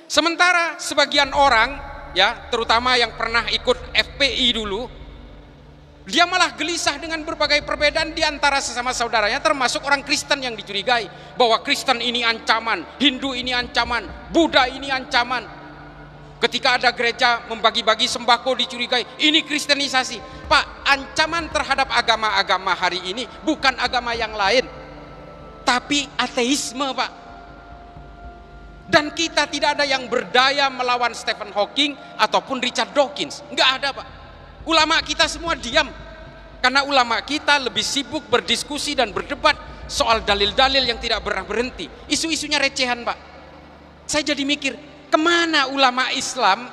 Sementara sebagian orang, ya, terutama yang pernah ikut FPI dulu, dia malah gelisah dengan berbagai perbedaan di antara sesama saudaranya, termasuk orang Kristen yang dicurigai bahwa Kristen ini ancaman, Hindu ini ancaman, Buddha ini ancaman. Ketika ada gereja membagi-bagi sembako dicurigai, ini kristenisasi. Pak, ancaman terhadap agama-agama hari ini bukan agama yang lain, tapi ateisme, Pak. Dan kita tidak ada yang berdaya melawan Stephen Hawking ataupun Richard Dawkins. Enggak ada, Pak. Ulama kita semua diam. Karena ulama kita lebih sibuk berdiskusi dan berdebat soal dalil-dalil yang tidak pernah berhenti. Isu-isunya recehan, Pak. Saya jadi mikir, kemana ulama Islam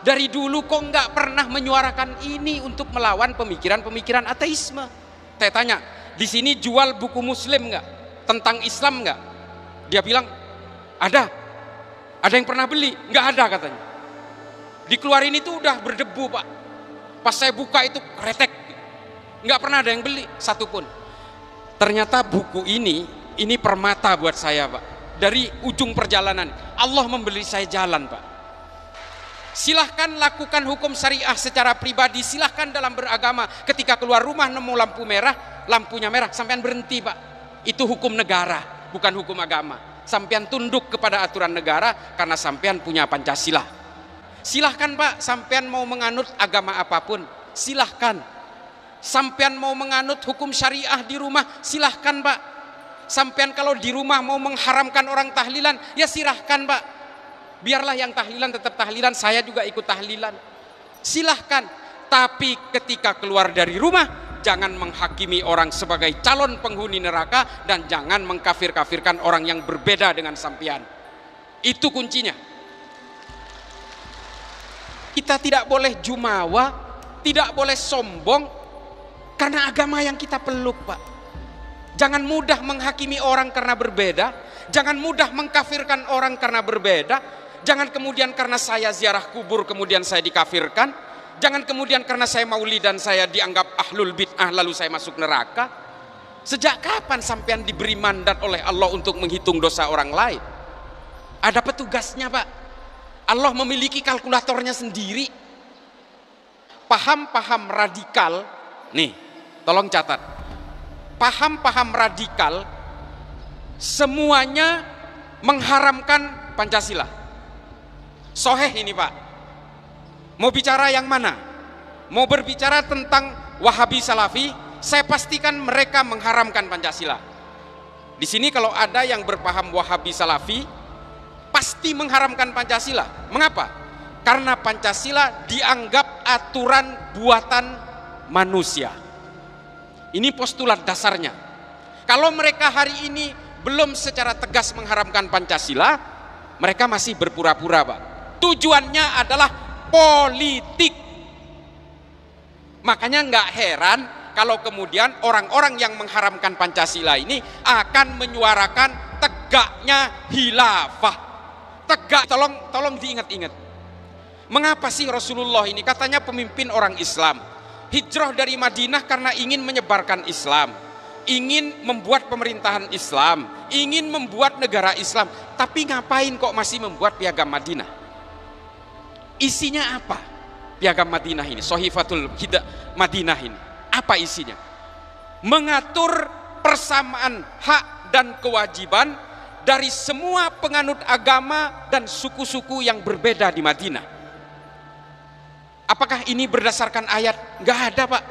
dari dulu kok nggak pernah menyuarakan ini untuk melawan pemikiran-pemikiran ateisme? Saya tanya, di sini jual buku Muslim nggak? Tentang Islam nggak? Dia bilang, ada. Ada yang pernah beli? Nggak ada katanya. Dikeluarin itu udah berdebu, Pak. Pas saya buka itu kretek. Nggak pernah ada yang beli satupun. Ternyata buku ini permata buat saya, Pak. Dari ujung perjalanan Allah memberi saya jalan, Pak. Silahkan lakukan hukum syariah secara pribadi, silahkan dalam beragama. Ketika keluar rumah nemu lampu merah, lampunya merah, sampean berhenti, Pak. Itu hukum negara, bukan hukum agama. Sampean tunduk kepada aturan negara karena sampean punya Pancasila. Silahkan, Pak, sampean mau menganut agama apapun, silahkan. Sampean mau menganut hukum syariah di rumah, silahkan, Pak. Sampean kalau di rumah mau mengharamkan orang tahlilan, ya silahkan, Pak. Biarlah yang tahlilan tetap tahlilan, saya juga ikut tahlilan. Silahkan. Tapi ketika keluar dari rumah, jangan menghakimi orang sebagai calon penghuni neraka dan jangan mengkafir-kafirkan orang yang berbeda dengan sampean. Itu kuncinya. Kita tidak boleh jumawa, tidak boleh sombong karena agama yang kita peluk, Pak. Jangan mudah menghakimi orang karena berbeda, jangan mudah mengkafirkan orang karena berbeda, jangan kemudian karena saya ziarah kubur kemudian saya dikafirkan. Jangan kemudian karena saya maulidan saya dianggap ahlul bid'ah lalu saya masuk neraka. Sejak kapan sampean diberi mandat oleh Allah untuk menghitung dosa orang lain? Ada petugasnya, Pak. Allah memiliki kalkulatornya sendiri. Paham-paham radikal, nih, tolong catat. Paham-paham radikal semuanya mengharamkan Pancasila. Soheh ini, Pak. Mau bicara yang mana? Mau berbicara tentang Wahabi Salafi, saya pastikan mereka mengharamkan Pancasila. Di sini kalau ada yang berpaham Wahabi Salafi, pasti mengharamkan Pancasila. Mengapa? Karena Pancasila dianggap aturan buatan manusia. Ini postulat dasarnya. Kalau mereka hari ini belum secara tegas mengharamkan Pancasila, mereka masih berpura-pura, Pak. Tujuannya adalah politik. Makanya nggak heran kalau kemudian orang-orang yang mengharamkan Pancasila ini akan menyuarakan tegaknya khilafah. Tegak, tolong diingat-ingat. Mengapa sih Rasulullah ini katanya pemimpin orang Islam, hijrah dari Madinah karena ingin menyebarkan Islam, ingin membuat pemerintahan Islam, ingin membuat negara Islam, tapi ngapain kok masih membuat piagam Madinah? Isinya apa? Piagam Madinah ini, Sohifatul Madinah ini, apa isinya? Mengatur persamaan hak dan kewajiban dari semua penganut agama dan suku-suku yang berbeda di Madinah. Apakah ini berdasarkan ayat? Enggak ada, Pak.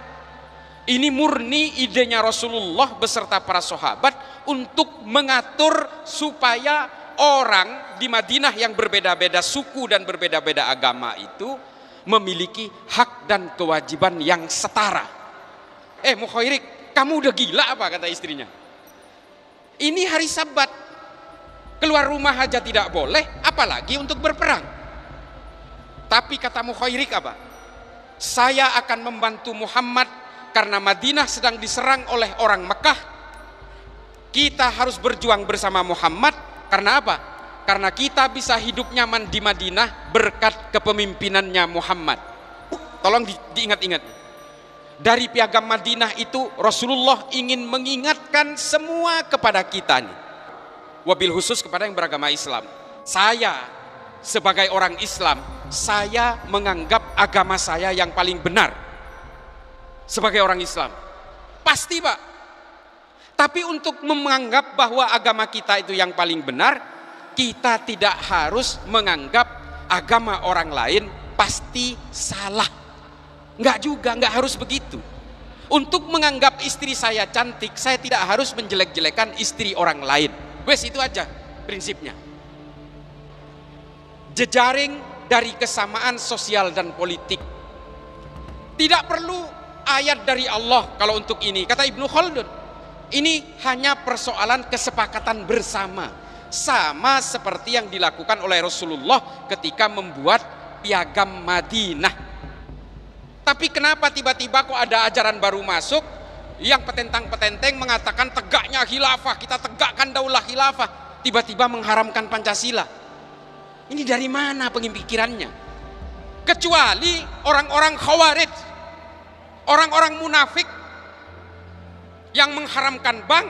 Ini murni idenya Rasulullah beserta para sahabat untuk mengatur supaya orang di Madinah yang berbeda-beda suku dan berbeda-beda agama itu memiliki hak dan kewajiban yang setara. Mukhairik, kamu udah gila apa, kata istrinya. Ini hari Sabat, keluar rumah aja tidak boleh, apalagi untuk berperang. Tapi kata Mukhairik apa? Saya akan membantu Muhammad karena Madinah sedang diserang oleh orang Mekah. Kita harus berjuang bersama Muhammad. Karena apa? Karena kita bisa hidup nyaman di Madinah berkat kepemimpinannya Muhammad. Tolong diingat-ingat. Dari piagam Madinah itu Rasulullah ingin mengingatkan semua kepada kita nih. Wabil khusus kepada yang beragama Islam. sebagai orang Islam, saya menganggap agama saya yang paling benar sebagai orang Islam. Pasti Pak. Tapi untuk menganggap bahwa agama kita itu yang paling benar, kita tidak harus menganggap agama orang lain pasti salah. Enggak juga, enggak harus begitu. Untuk menganggap istri saya cantik, saya tidak harus menjelek-jelekan istri orang lain. Wes, itu aja prinsipnya. Jejaring dari kesamaan sosial dan politik. Tidak perlu ayat dari Allah kalau untuk ini. Kata Ibnu Khaldun, ini hanya persoalan kesepakatan bersama. Sama seperti yang dilakukan oleh Rasulullah ketika membuat piagam Madinah. Tapi kenapa tiba-tiba kok ada ajaran baru masuk yang petentang-petenteng mengatakan tegaknya khilafah, kita tegakkan daulah khilafah, tiba-tiba mengharamkan Pancasila. Ini dari mana pemikirannya? Kecuali orang-orang khawarij, orang-orang munafik yang mengharamkan bank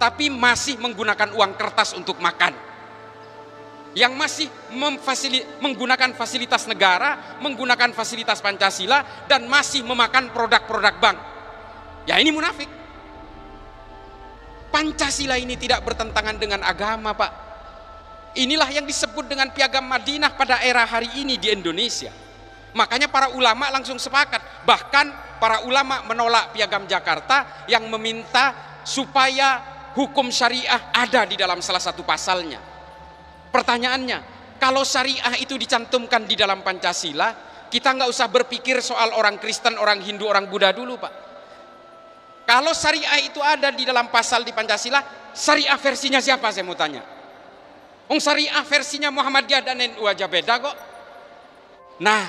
tapi masih menggunakan uang kertas untuk makan, yang masih menggunakan fasilitas negara, menggunakan fasilitas Pancasila, dan masih memakan produk-produk bank. Ya, ini munafik. Pancasila ini tidak bertentangan dengan agama, Pak. Inilah yang disebut dengan piagam Madinah pada era hari ini di Indonesia. Makanya para ulama langsung sepakat. Bahkan para ulama menolak piagam Jakarta yang meminta supaya hukum syariah ada di dalam salah satu pasalnya. Pertanyaannya, kalau syariah itu dicantumkan di dalam Pancasila, kita nggak usah berpikir soal orang Kristen, orang Hindu, orang Buddha dulu, Pak. Kalau syariah itu ada di dalam pasal di Pancasila, syariah versinya siapa, saya mau tanya? Syariah versinya Muhammadiyah dan NU aja beda kok. Nah,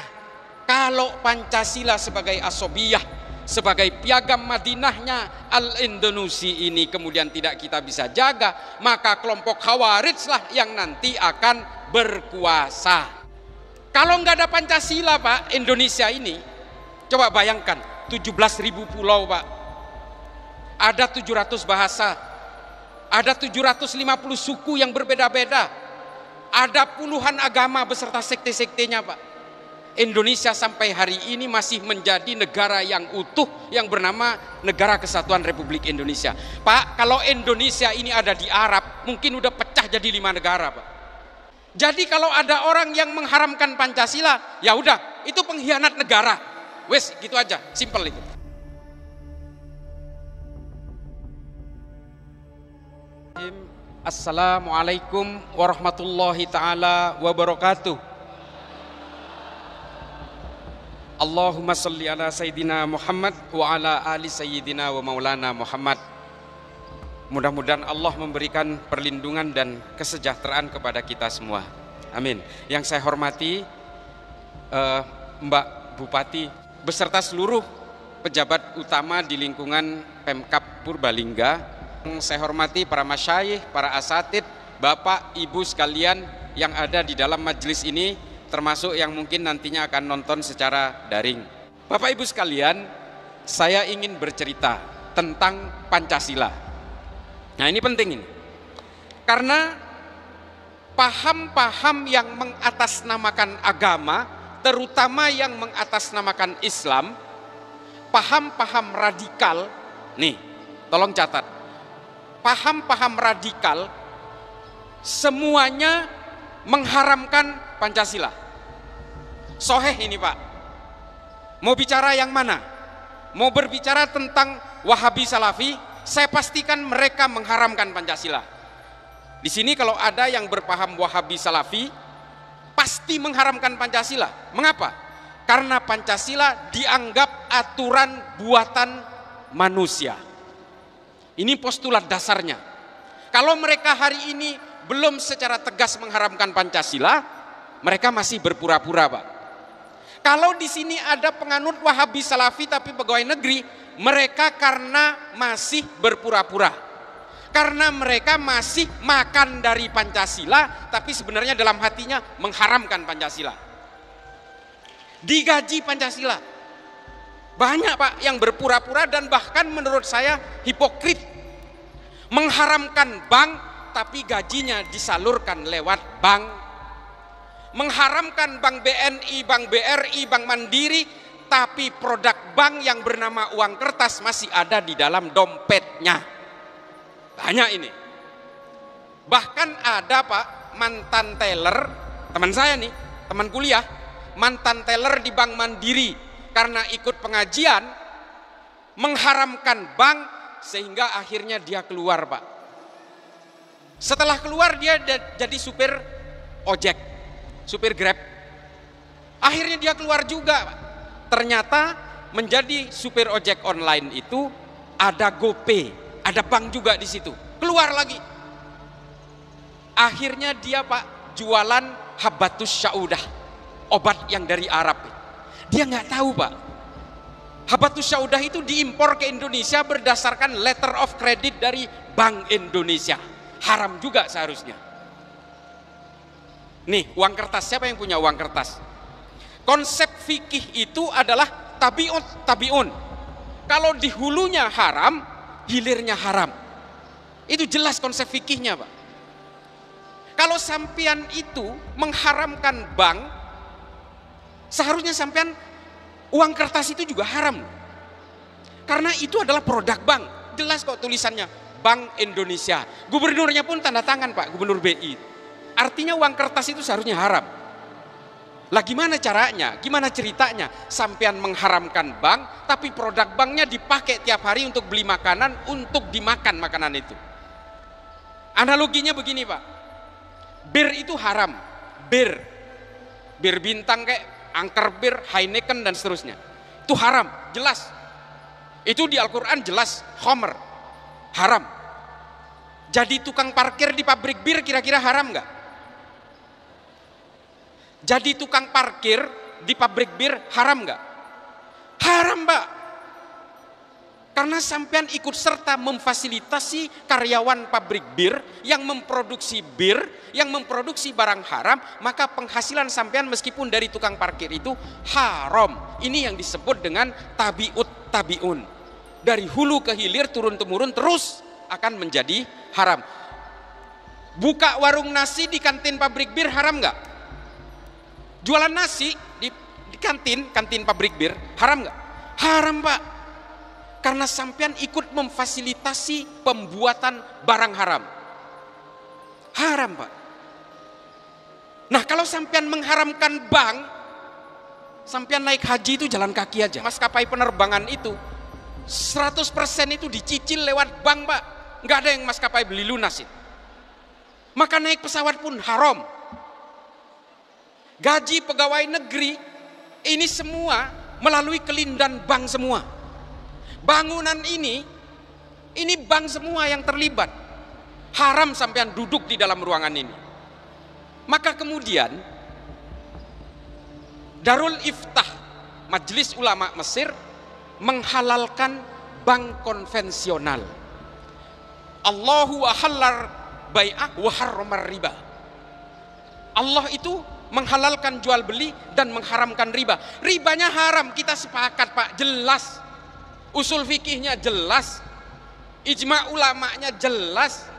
kalau Pancasila sebagai asobiyah, sebagai piagam Madinahnya Al-Indonesia ini kemudian tidak kita bisa jaga, maka kelompok Khawarij lah yang nanti akan berkuasa. Kalau nggak ada Pancasila, Pak, Indonesia ini, coba bayangkan 17.000 pulau, Pak, ada 700 bahasa, ada 750 suku yang berbeda-beda, ada puluhan agama beserta sekte-sektenya, Pak. Indonesia sampai hari ini masih menjadi negara yang utuh yang bernama Negara Kesatuan Republik Indonesia. Pak, kalau Indonesia ini ada di Arab, mungkin udah pecah jadi 5 negara, Pak. Jadi kalau ada orang yang mengharamkan Pancasila, ya udah, itu pengkhianat negara. Wes, gitu aja, simple itu. Assalamualaikum warahmatullahi taala wabarakatuh. Allahumma salli ala Sayyidina Muhammad wa ala ali Sayyidina wa maulana Muhammad. Mudah-mudahan Allah memberikan perlindungan dan kesejahteraan kepada kita semua. Amin. Yang saya hormati Mbak Bupati beserta seluruh pejabat utama di lingkungan Pemkab Purbalingga. Yang saya hormati para masyayikh, para asatid, Bapak, Ibu sekalian yang ada di dalam majelis ini, termasuk yang mungkin nantinya akan nonton secara daring. Bapak Ibu sekalian, saya ingin bercerita tentang Pancasila. Nah, ini penting ini. Karena paham-paham yang mengatasnamakan agama, terutama yang mengatasnamakan Islam, paham-paham radikal, nih, tolong catat. Paham-paham radikal semuanya mengharamkan Pancasila. Soheh ini, Pak. Mau bicara yang mana? Mau berbicara tentang Wahabi Salafi, saya pastikan mereka mengharamkan Pancasila. Di sini kalau ada yang berpaham Wahabi Salafi, pasti mengharamkan Pancasila. Mengapa? Karena Pancasila dianggap aturan buatan manusia. Ini postulat dasarnya. Kalau mereka hari ini belum secara tegas mengharamkan Pancasila, mereka masih berpura-pura, Pak. Kalau di sini ada penganut Wahabi Salafi tapi pegawai negeri, mereka karena masih berpura-pura. Karena mereka masih makan dari Pancasila, tapi sebenarnya dalam hatinya mengharamkan Pancasila. Digaji Pancasila. Banyak, Pak, yang berpura-pura dan bahkan menurut saya hipokrit. Mengharamkan bank tapi gajinya disalurkan lewat bank. mengharamkan Bank BNI, Bank BRI, Bank Mandiri, tapi produk bank yang bernama uang kertas masih ada di dalam dompetnya. Banyak ini. Bahkan ada Pak, mantan teller, teman saya nih, teman kuliah, mantan teller di Bank Mandiri, karena ikut pengajian mengharamkan bank sehingga akhirnya dia keluar Pak. Setelah keluar dia jadi supir ojek, supir Grab. Akhirnya dia keluar juga Pak. Ternyata menjadi supir ojek online itu ada GoPay, ada bank juga di situ. Keluar lagi. Akhirnya dia Pak jualan Habatus Saudah, obat yang dari Arab. Dia nggak tahu Pak, Habatus Saudah itu diimpor ke Indonesia berdasarkan letter of credit dari Bank Indonesia. Haram juga seharusnya. Nih, uang kertas, siapa yang punya uang kertas? Konsep fikih itu adalah tabiun. Kalau di hulunya haram, hilirnya haram. Itu jelas konsep fikihnya Pak. Kalau sampean itu mengharamkan bank, seharusnya sampean uang kertas itu juga haram. Karena itu adalah produk bank. Jelas kok tulisannya Bank Indonesia. Gubernurnya pun tanda tangan Pak, Gubernur BI. Artinya uang kertas itu seharusnya haram. Lah gimana caranya? Gimana ceritanya? Sampean mengharamkan bank, tapi produk banknya dipakai tiap hari untuk beli makanan, untuk dimakan makanan itu. Analoginya begini Pak. Bir itu haram. Bir bintang kayak Angker Bir, Heineken dan seterusnya. Itu haram, jelas. Itu di Al-Quran jelas, khamr, haram. Jadi tukang parkir di pabrik bir kira-kira haram nggak? Jadi tukang parkir di pabrik bir haram nggak? Haram Pak. Karena sampean ikut serta memfasilitasi karyawan pabrik bir yang memproduksi bir, yang memproduksi barang haram, maka penghasilan sampean meskipun dari tukang parkir itu haram. Ini yang disebut dengan tabiun. Dari hulu ke hilir, turun-temurun terus akan menjadi haram. Buka warung nasi di kantin pabrik bir haram nggak? Jualan nasi di kantin pabrik bir haram nggak? Haram Pak. Karena sampean ikut memfasilitasi pembuatan barang haram. Haram Pak. Nah kalau sampean mengharamkan bank, sampean naik haji itu jalan kaki aja. Maskapai penerbangan itu 100% itu dicicil lewat bank Pak. Nggak ada yang maskapai beli lunas itu. Maka naik pesawat pun haram. Gaji pegawai negeri ini semua melalui kelindan bank semua. Bangunan ini bank semua yang terlibat. Haram sampean duduk di dalam ruangan ini. Maka kemudian Darul Iftah, Majelis Ulama Mesir menghalalkan bank konvensional. Allahu ahallar bai'ah wa harramar riba. Allah itu menghalalkan jual beli dan mengharamkan riba. Ribanya haram, kita sepakat Pak, jelas. Usul fikihnya jelas. Ijma ulamanya jelas.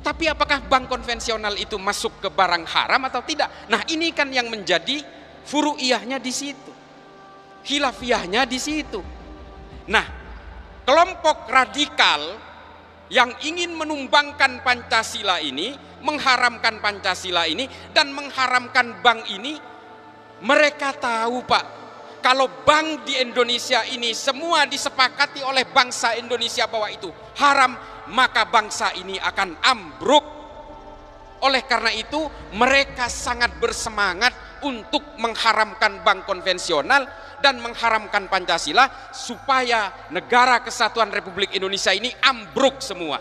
Tapi apakah bank konvensional itu masuk ke barang haram atau tidak? Nah, ini kan yang menjadi furu'iyahnya di situ. Khilafiyahnya di situ. Nah, kelompok radikal yang ingin menumbangkan Pancasila ini, mengharamkan Pancasila ini dan mengharamkan bank ini, mereka tahu Pak, kalau bank di Indonesia ini semua disepakati oleh bangsa Indonesia bahwa itu haram, maka bangsa ini akan ambruk. Oleh karena itu mereka sangat bersemangat untuk mengharamkan bank konvensional dan mengharamkan Pancasila supaya negara kesatuan Republik Indonesia ini ambruk semua.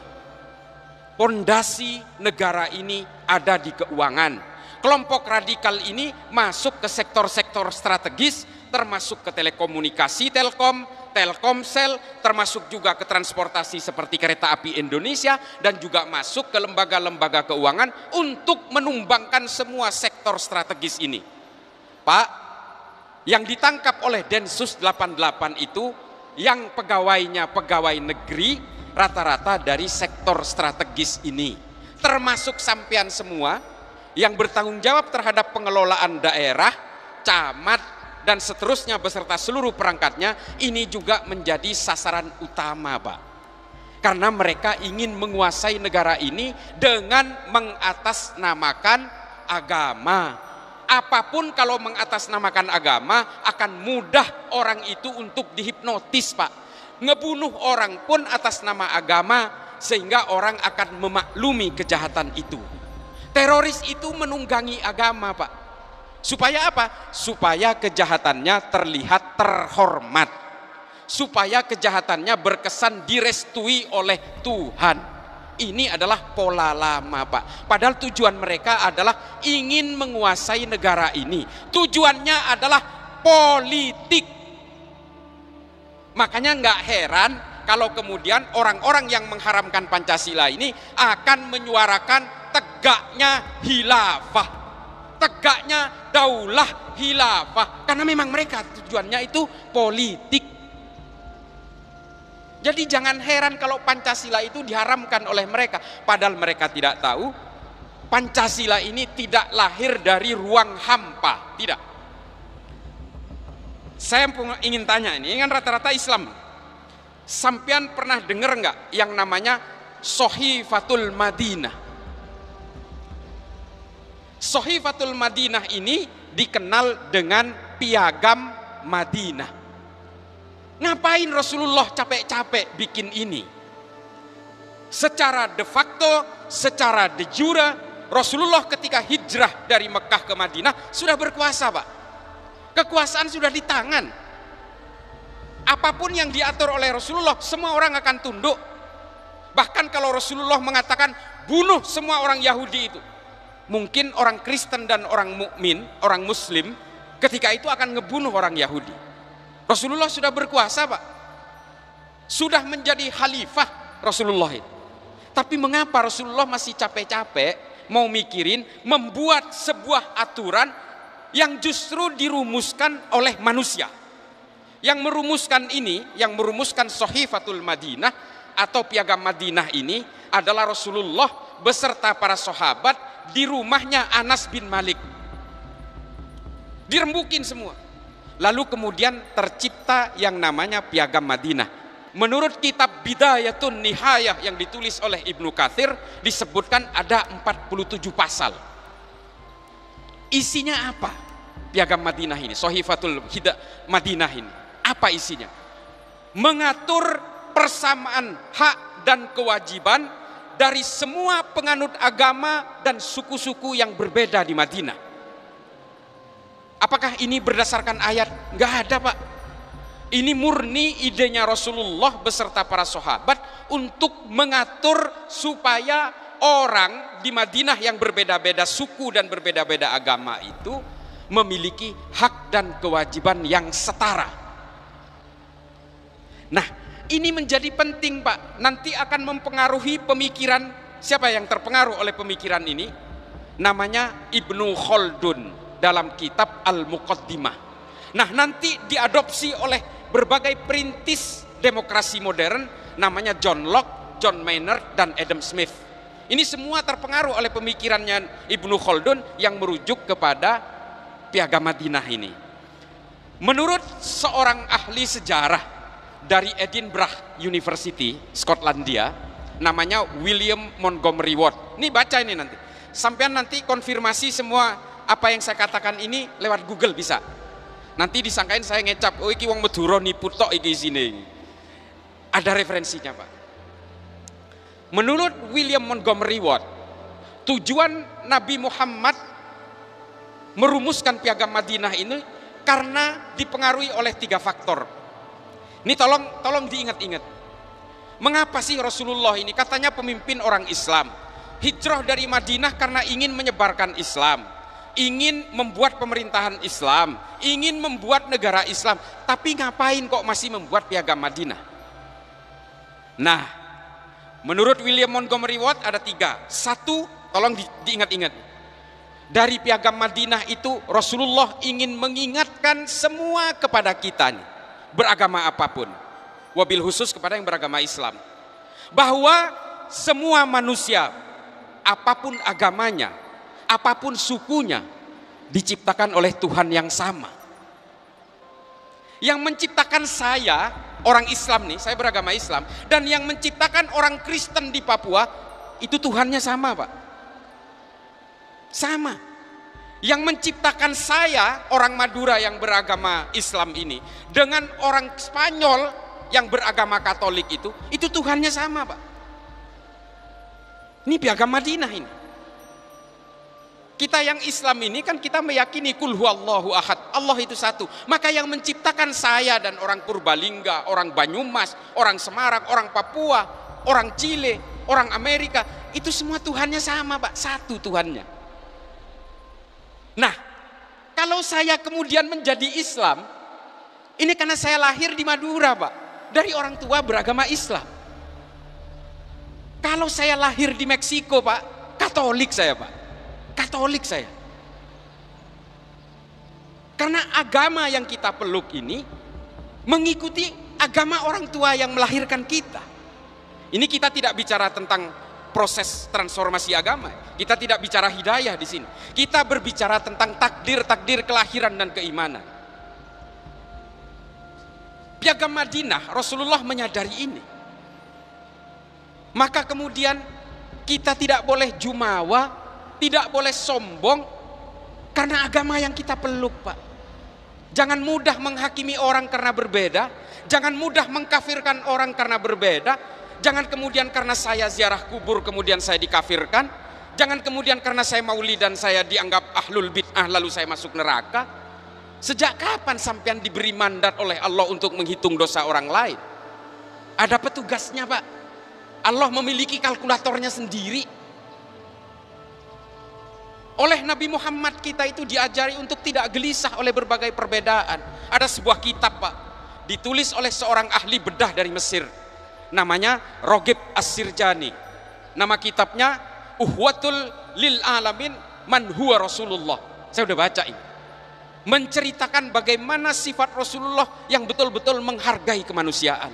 Pondasi negara ini ada di keuangan. Kelompok radikal ini masuk ke sektor-sektor strategis, termasuk ke telekomunikasi, Telkomsel, termasuk juga ke transportasi seperti kereta api Indonesia, dan juga masuk ke lembaga-lembaga keuangan untuk menumbangkan semua sektor strategis ini. Pak, yang ditangkap oleh Densus 88 itu, yang pegawainya pegawai negeri, rata-rata dari sektor strategis ini. Termasuk sampean semua yang bertanggung jawab terhadap pengelolaan daerah, camat, dan seterusnya beserta seluruh perangkatnya, ini juga menjadi sasaran utama, Pak. Karena mereka ingin menguasai negara ini dengan mengatasnamakan agama. Apapun kalau mengatasnamakan agama akan mudah orang itu untuk dihipnotis, Pak. Ngebunuh orang pun atas nama agama, sehingga orang akan memaklumi kejahatan itu. Teroris itu menunggangi agama, Pak. Supaya apa? Supaya kejahatannya terlihat terhormat. Supaya kejahatannya berkesan direstui oleh Tuhan. Ini adalah pola lama, Pak. Padahal tujuan mereka adalah ingin menguasai negara ini. Tujuannya adalah politik. Makanya nggak heran kalau kemudian orang-orang yang mengharamkan Pancasila ini akan menyuarakan tegaknya khilafah, tegaknya daulah khilafah, karena memang mereka tujuannya itu politik. Jadi jangan heran kalau Pancasila itu diharamkan oleh mereka, padahal mereka tidak tahu Pancasila ini tidak lahir dari ruang hampa, tidak. Saya ingin tanya, ini kan rata-rata Islam. Sampean pernah dengar nggak yang namanya Sahifatul Madinah? Sahifatul Madinah ini dikenal dengan Piagam Madinah. Ngapain Rasulullah capek-capek bikin ini? Secara de facto, secara de jure, Rasulullah ketika hijrah dari Mekah ke Madinah sudah berkuasa, Pak. Kekuasaan sudah di tangan. Apapun yang diatur oleh Rasulullah, semua orang akan tunduk. Bahkan kalau Rasulullah mengatakan bunuh semua orang Yahudi itu, mungkin orang Kristen dan orang mukmin, orang Muslim ketika itu akan ngebunuh orang Yahudi. Rasulullah sudah berkuasa, Pak. Sudah menjadi khalifah Rasulullah itu. Tapi mengapa Rasulullah masih capek-capek mau mikirin membuat sebuah aturan yang justru dirumuskan oleh manusia? Yang merumuskan ini, yang merumuskan Sahifatul Madinah atau Piagam Madinah ini adalah Rasulullah beserta para sahabat di rumahnya Anas bin Malik. Dirembukin semua. Lalu kemudian tercipta yang namanya Piagam Madinah. Menurut kitab Bidayatun Nihayah yang ditulis oleh Ibnu Katsir disebutkan ada 47 pasal. Isinya apa? Piagam Madinah ini, Sahifatul Madinah ini. Apa isinya? Mengatur persamaan hak dan kewajiban dari semua penganut agama dan suku-suku yang berbeda di Madinah. Apakah ini berdasarkan ayat? Enggak ada, Pak. Ini murni idenya Rasulullah beserta para sahabat untuk mengatur supaya orang di Madinah yang berbeda-beda suku dan berbeda-beda agama itu memiliki hak dan kewajiban yang setara. Nah, ini menjadi penting, Pak. Nanti akan mempengaruhi pemikiran. Siapa yang terpengaruh oleh pemikiran ini? Namanya Ibnu Khaldun dalam kitab Al-Muqaddimah. Nah, nanti diadopsi oleh berbagai perintis demokrasi modern, namanya John Locke, John Maynard, dan Adam Smith. Ini semua terpengaruh oleh pemikirannya Ibnu Khaldun yang merujuk kepada Piagam Madinah ini. Menurut seorang ahli sejarah dari Edinburgh University, Skotlandia, namanya William Montgomery Ward. Ini baca ini nanti. Sampean nanti konfirmasi semua apa yang saya katakan ini lewat Google bisa. Nanti disangkain saya ngecap, oh iki wong Madura nipu tok iki sini. Ada referensinya, Pak. Menurut William Montgomery Ward, tujuan Nabi Muhammad merumuskan Piagam Madinah ini karena dipengaruhi oleh 3 faktor. Ini tolong diingat-ingat. Mengapa sih Rasulullah ini katanya pemimpin orang Islam, hijrah dari Madinah karena ingin menyebarkan Islam, ingin membuat pemerintahan Islam, ingin membuat negara Islam, tapi ngapain kok masih membuat Piagam Madinah? Nah, menurut William Montgomery Ward ada 3. 1, tolong diingat-ingat. Dari Piagam Madinah itu Rasulullah ingin mengingatkan semua kepada kita nih, beragama apapun, wabil khusus kepada yang beragama Islam, bahwa semua manusia apapun agamanya apapun sukunya, diciptakan oleh Tuhan yang sama. Yang menciptakan saya, orang Islam nih, saya beragama Islam, dan yang menciptakan orang Kristen di Papua, itu Tuhannya sama, Pak. Sama. Yang menciptakan saya, orang Madura yang beragama Islam ini, dengan orang Spanyol yang beragama Katolik itu Tuhannya sama, Pak. Ini piagam Madinah ini. Kita yang Islam ini kan kita meyakini kul huwallahu ahad, Allah itu satu. Maka yang menciptakan saya dan orang Purbalingga, orang Banyumas, orang Semarang, orang Papua, orang Chile, orang Amerika, itu semua Tuhannya sama, Pak, satu Tuhannya. Nah, kalau saya kemudian menjadi Islam, ini karena saya lahir di Madura, Pak, dari orang tua beragama Islam. Kalau saya lahir di Meksiko, Pak, Katolik saya, Pak. Katolik saya. Karena agama yang kita peluk ini mengikuti agama orang tua yang melahirkan kita. Ini kita tidak bicara tentang proses transformasi agama. Kita tidak bicara hidayah di sini. Kita berbicara tentang takdir-takdir kelahiran dan keimanan. Piagam Madinah, Rasulullah menyadari ini. Maka kemudian kita tidak boleh jumawa, tidak boleh sombong karena agama yang kita peluk, Pak. Jangan mudah menghakimi orang karena berbeda, jangan mudah mengkafirkan orang karena berbeda, jangan kemudian karena saya ziarah kubur kemudian saya dikafirkan, jangan kemudian karena saya maulid dan saya dianggap ahlul bid'ah lalu saya masuk neraka. Sejak kapan sampean diberi mandat oleh Allah untuk menghitung dosa orang lain? Ada petugasnya, Pak. Allah memiliki kalkulatornya sendiri. Oleh Nabi Muhammad kita itu diajari untuk tidak gelisah oleh berbagai perbedaan. Ada sebuah kitab, Pak, ditulis oleh seorang ahli bedah dari Mesir. Namanya Roghib As-Sirjani. Nama kitabnya Uhwatul lil Alamin Man Huwa Rasulullah. Saya udah baca ini. Menceritakan bagaimana sifat Rasulullah yang betul-betul menghargai kemanusiaan.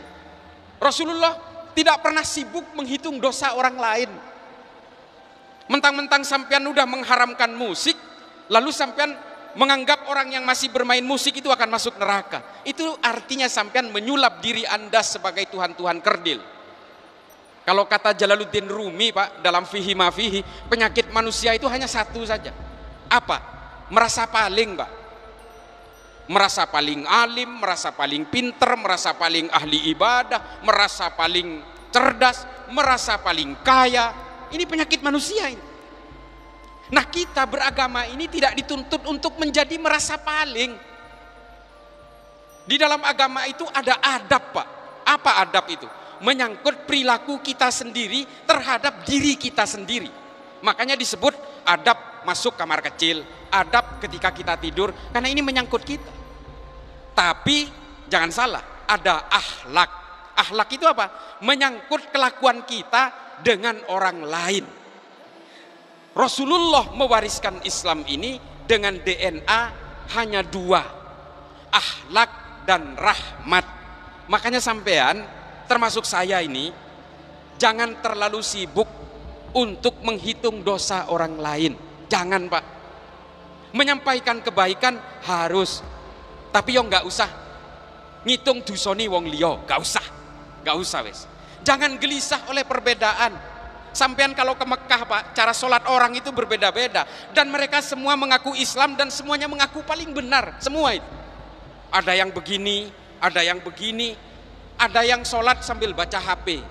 Rasulullah tidak pernah sibuk menghitung dosa orang lain. Mentang-mentang sampean udah mengharamkan musik, lalu sampean menganggap orang yang masih bermain musik itu akan masuk neraka. Itu artinya sampean menyulap diri Anda sebagai Tuhan-Tuhan kerdil. Kalau kata Jalaluddin Rumi, Pak, dalam Fihi Ma Fihi, penyakit manusia itu hanya satu saja. Apa? Merasa paling, Pak. Merasa paling alim, merasa paling pinter, merasa paling ahli ibadah, merasa paling cerdas, merasa paling kaya. Ini penyakit manusia ini. Nah, kita beragama ini tidak dituntut untuk menjadi merasa paling. Di dalam agama itu ada adab, Pak. Apa adab itu? Menyangkut perilaku kita sendiri terhadap diri kita sendiri. Makanya disebut adab masuk kamar kecil, adab ketika kita tidur, karena ini menyangkut kita. Tapi jangan salah, ada akhlak. Akhlak itu apa? Menyangkut kelakuan kita dengan orang lain. Rasulullah mewariskan Islam ini dengan DNA hanya dua, akhlak dan rahmat. Makanya sampean, termasuk saya ini, jangan terlalu sibuk untuk menghitung dosa orang lain. Jangan, Pak. Menyampaikan kebaikan harus, tapi yo nggak usah ngitung dusoni wong liya, nggak usah wes. Jangan gelisah oleh perbedaan. Sampean kalau ke Mekah, Pak, cara sholat orang itu berbeda-beda. Dan mereka semua mengaku Islam dan semuanya mengaku paling benar. Semua itu. Ada yang begini, ada yang begini. Ada yang sholat sambil baca HP.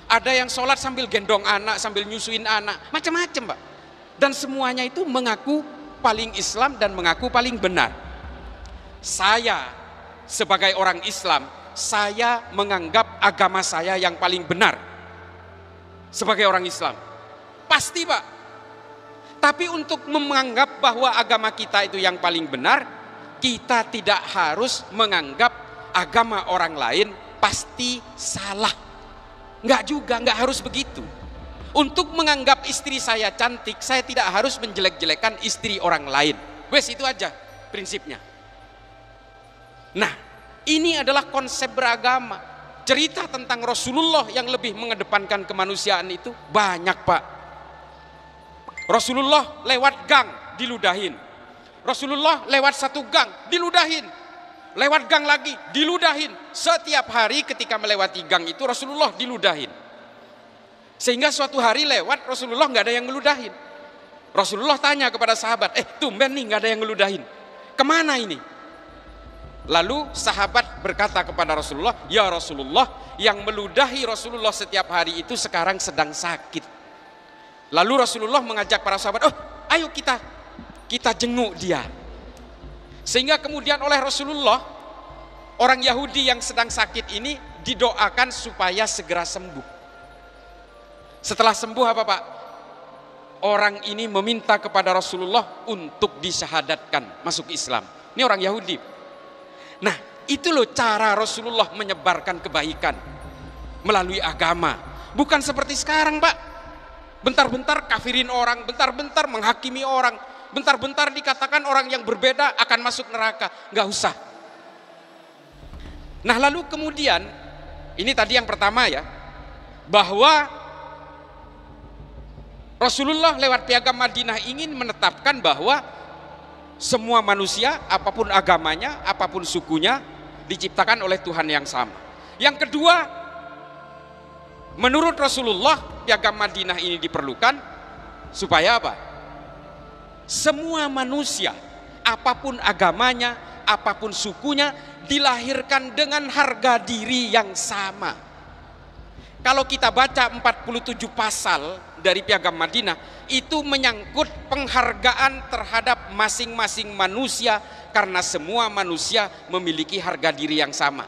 Ada yang sholat sambil gendong anak, sambil nyusuin anak. Macam-macam, Pak. Dan semuanya itu mengaku paling Islam dan mengaku paling benar. Saya sebagai orang Islam, saya menganggap agama saya yang paling benar sebagai orang Islam. Pasti, Pak. Tapi untuk menganggap bahwa agama kita itu yang paling benar, kita tidak harus menganggap agama orang lain pasti salah. Enggak juga, enggak harus begitu. Untuk menganggap istri saya cantik, saya tidak harus menjelek-jelekan istri orang lain. Wes, itu aja prinsipnya. Nah, ini adalah konsep beragama. Cerita tentang Rasulullah yang lebih mengedepankan kemanusiaan itu banyak, Pak. Rasulullah lewat gang diludahin. Rasulullah lewat satu gang diludahin. Lewat gang lagi diludahin. Setiap hari ketika melewati gang itu Rasulullah diludahin. Sehingga suatu hari lewat Rasulullah nggak ada yang ngeludahin. Rasulullah tanya kepada sahabat, tumben nih nggak ada yang ngeludahin. Kemana ini? Lalu sahabat berkata kepada Rasulullah, ya Rasulullah, yang meludahi Rasulullah setiap hari itu sekarang sedang sakit. Lalu Rasulullah mengajak para sahabat, ayo kita jenguk dia. Sehingga kemudian oleh Rasulullah, orang Yahudi yang sedang sakit ini didoakan supaya segera sembuh. Setelah sembuh apa Pak? Orang ini meminta kepada Rasulullah untuk disyahadatkan, masuk Islam. Ini orang Yahudi. Nah, itu loh cara Rasulullah menyebarkan kebaikan melalui agama. Bukan seperti sekarang Pak. Bentar-bentar kafirin orang, bentar-bentar menghakimi orang, bentar-bentar dikatakan orang yang berbeda akan masuk neraka. Nggak usah. Nah, lalu kemudian, ini tadi yang pertama ya, bahwa Rasulullah lewat piagam Madinah ingin menetapkan bahwa semua manusia, apapun agamanya, apapun sukunya, diciptakan oleh Tuhan yang sama. Yang kedua, menurut Rasulullah, piagam Madinah ini diperlukan supaya apa? Semua manusia, apapun agamanya, apapun sukunya, dilahirkan dengan harga diri yang sama. Kalau kita baca 47 pasal dari piagam Madinah, itu menyangkut penghargaan terhadap masing-masing manusia karena semua manusia memiliki harga diri yang sama.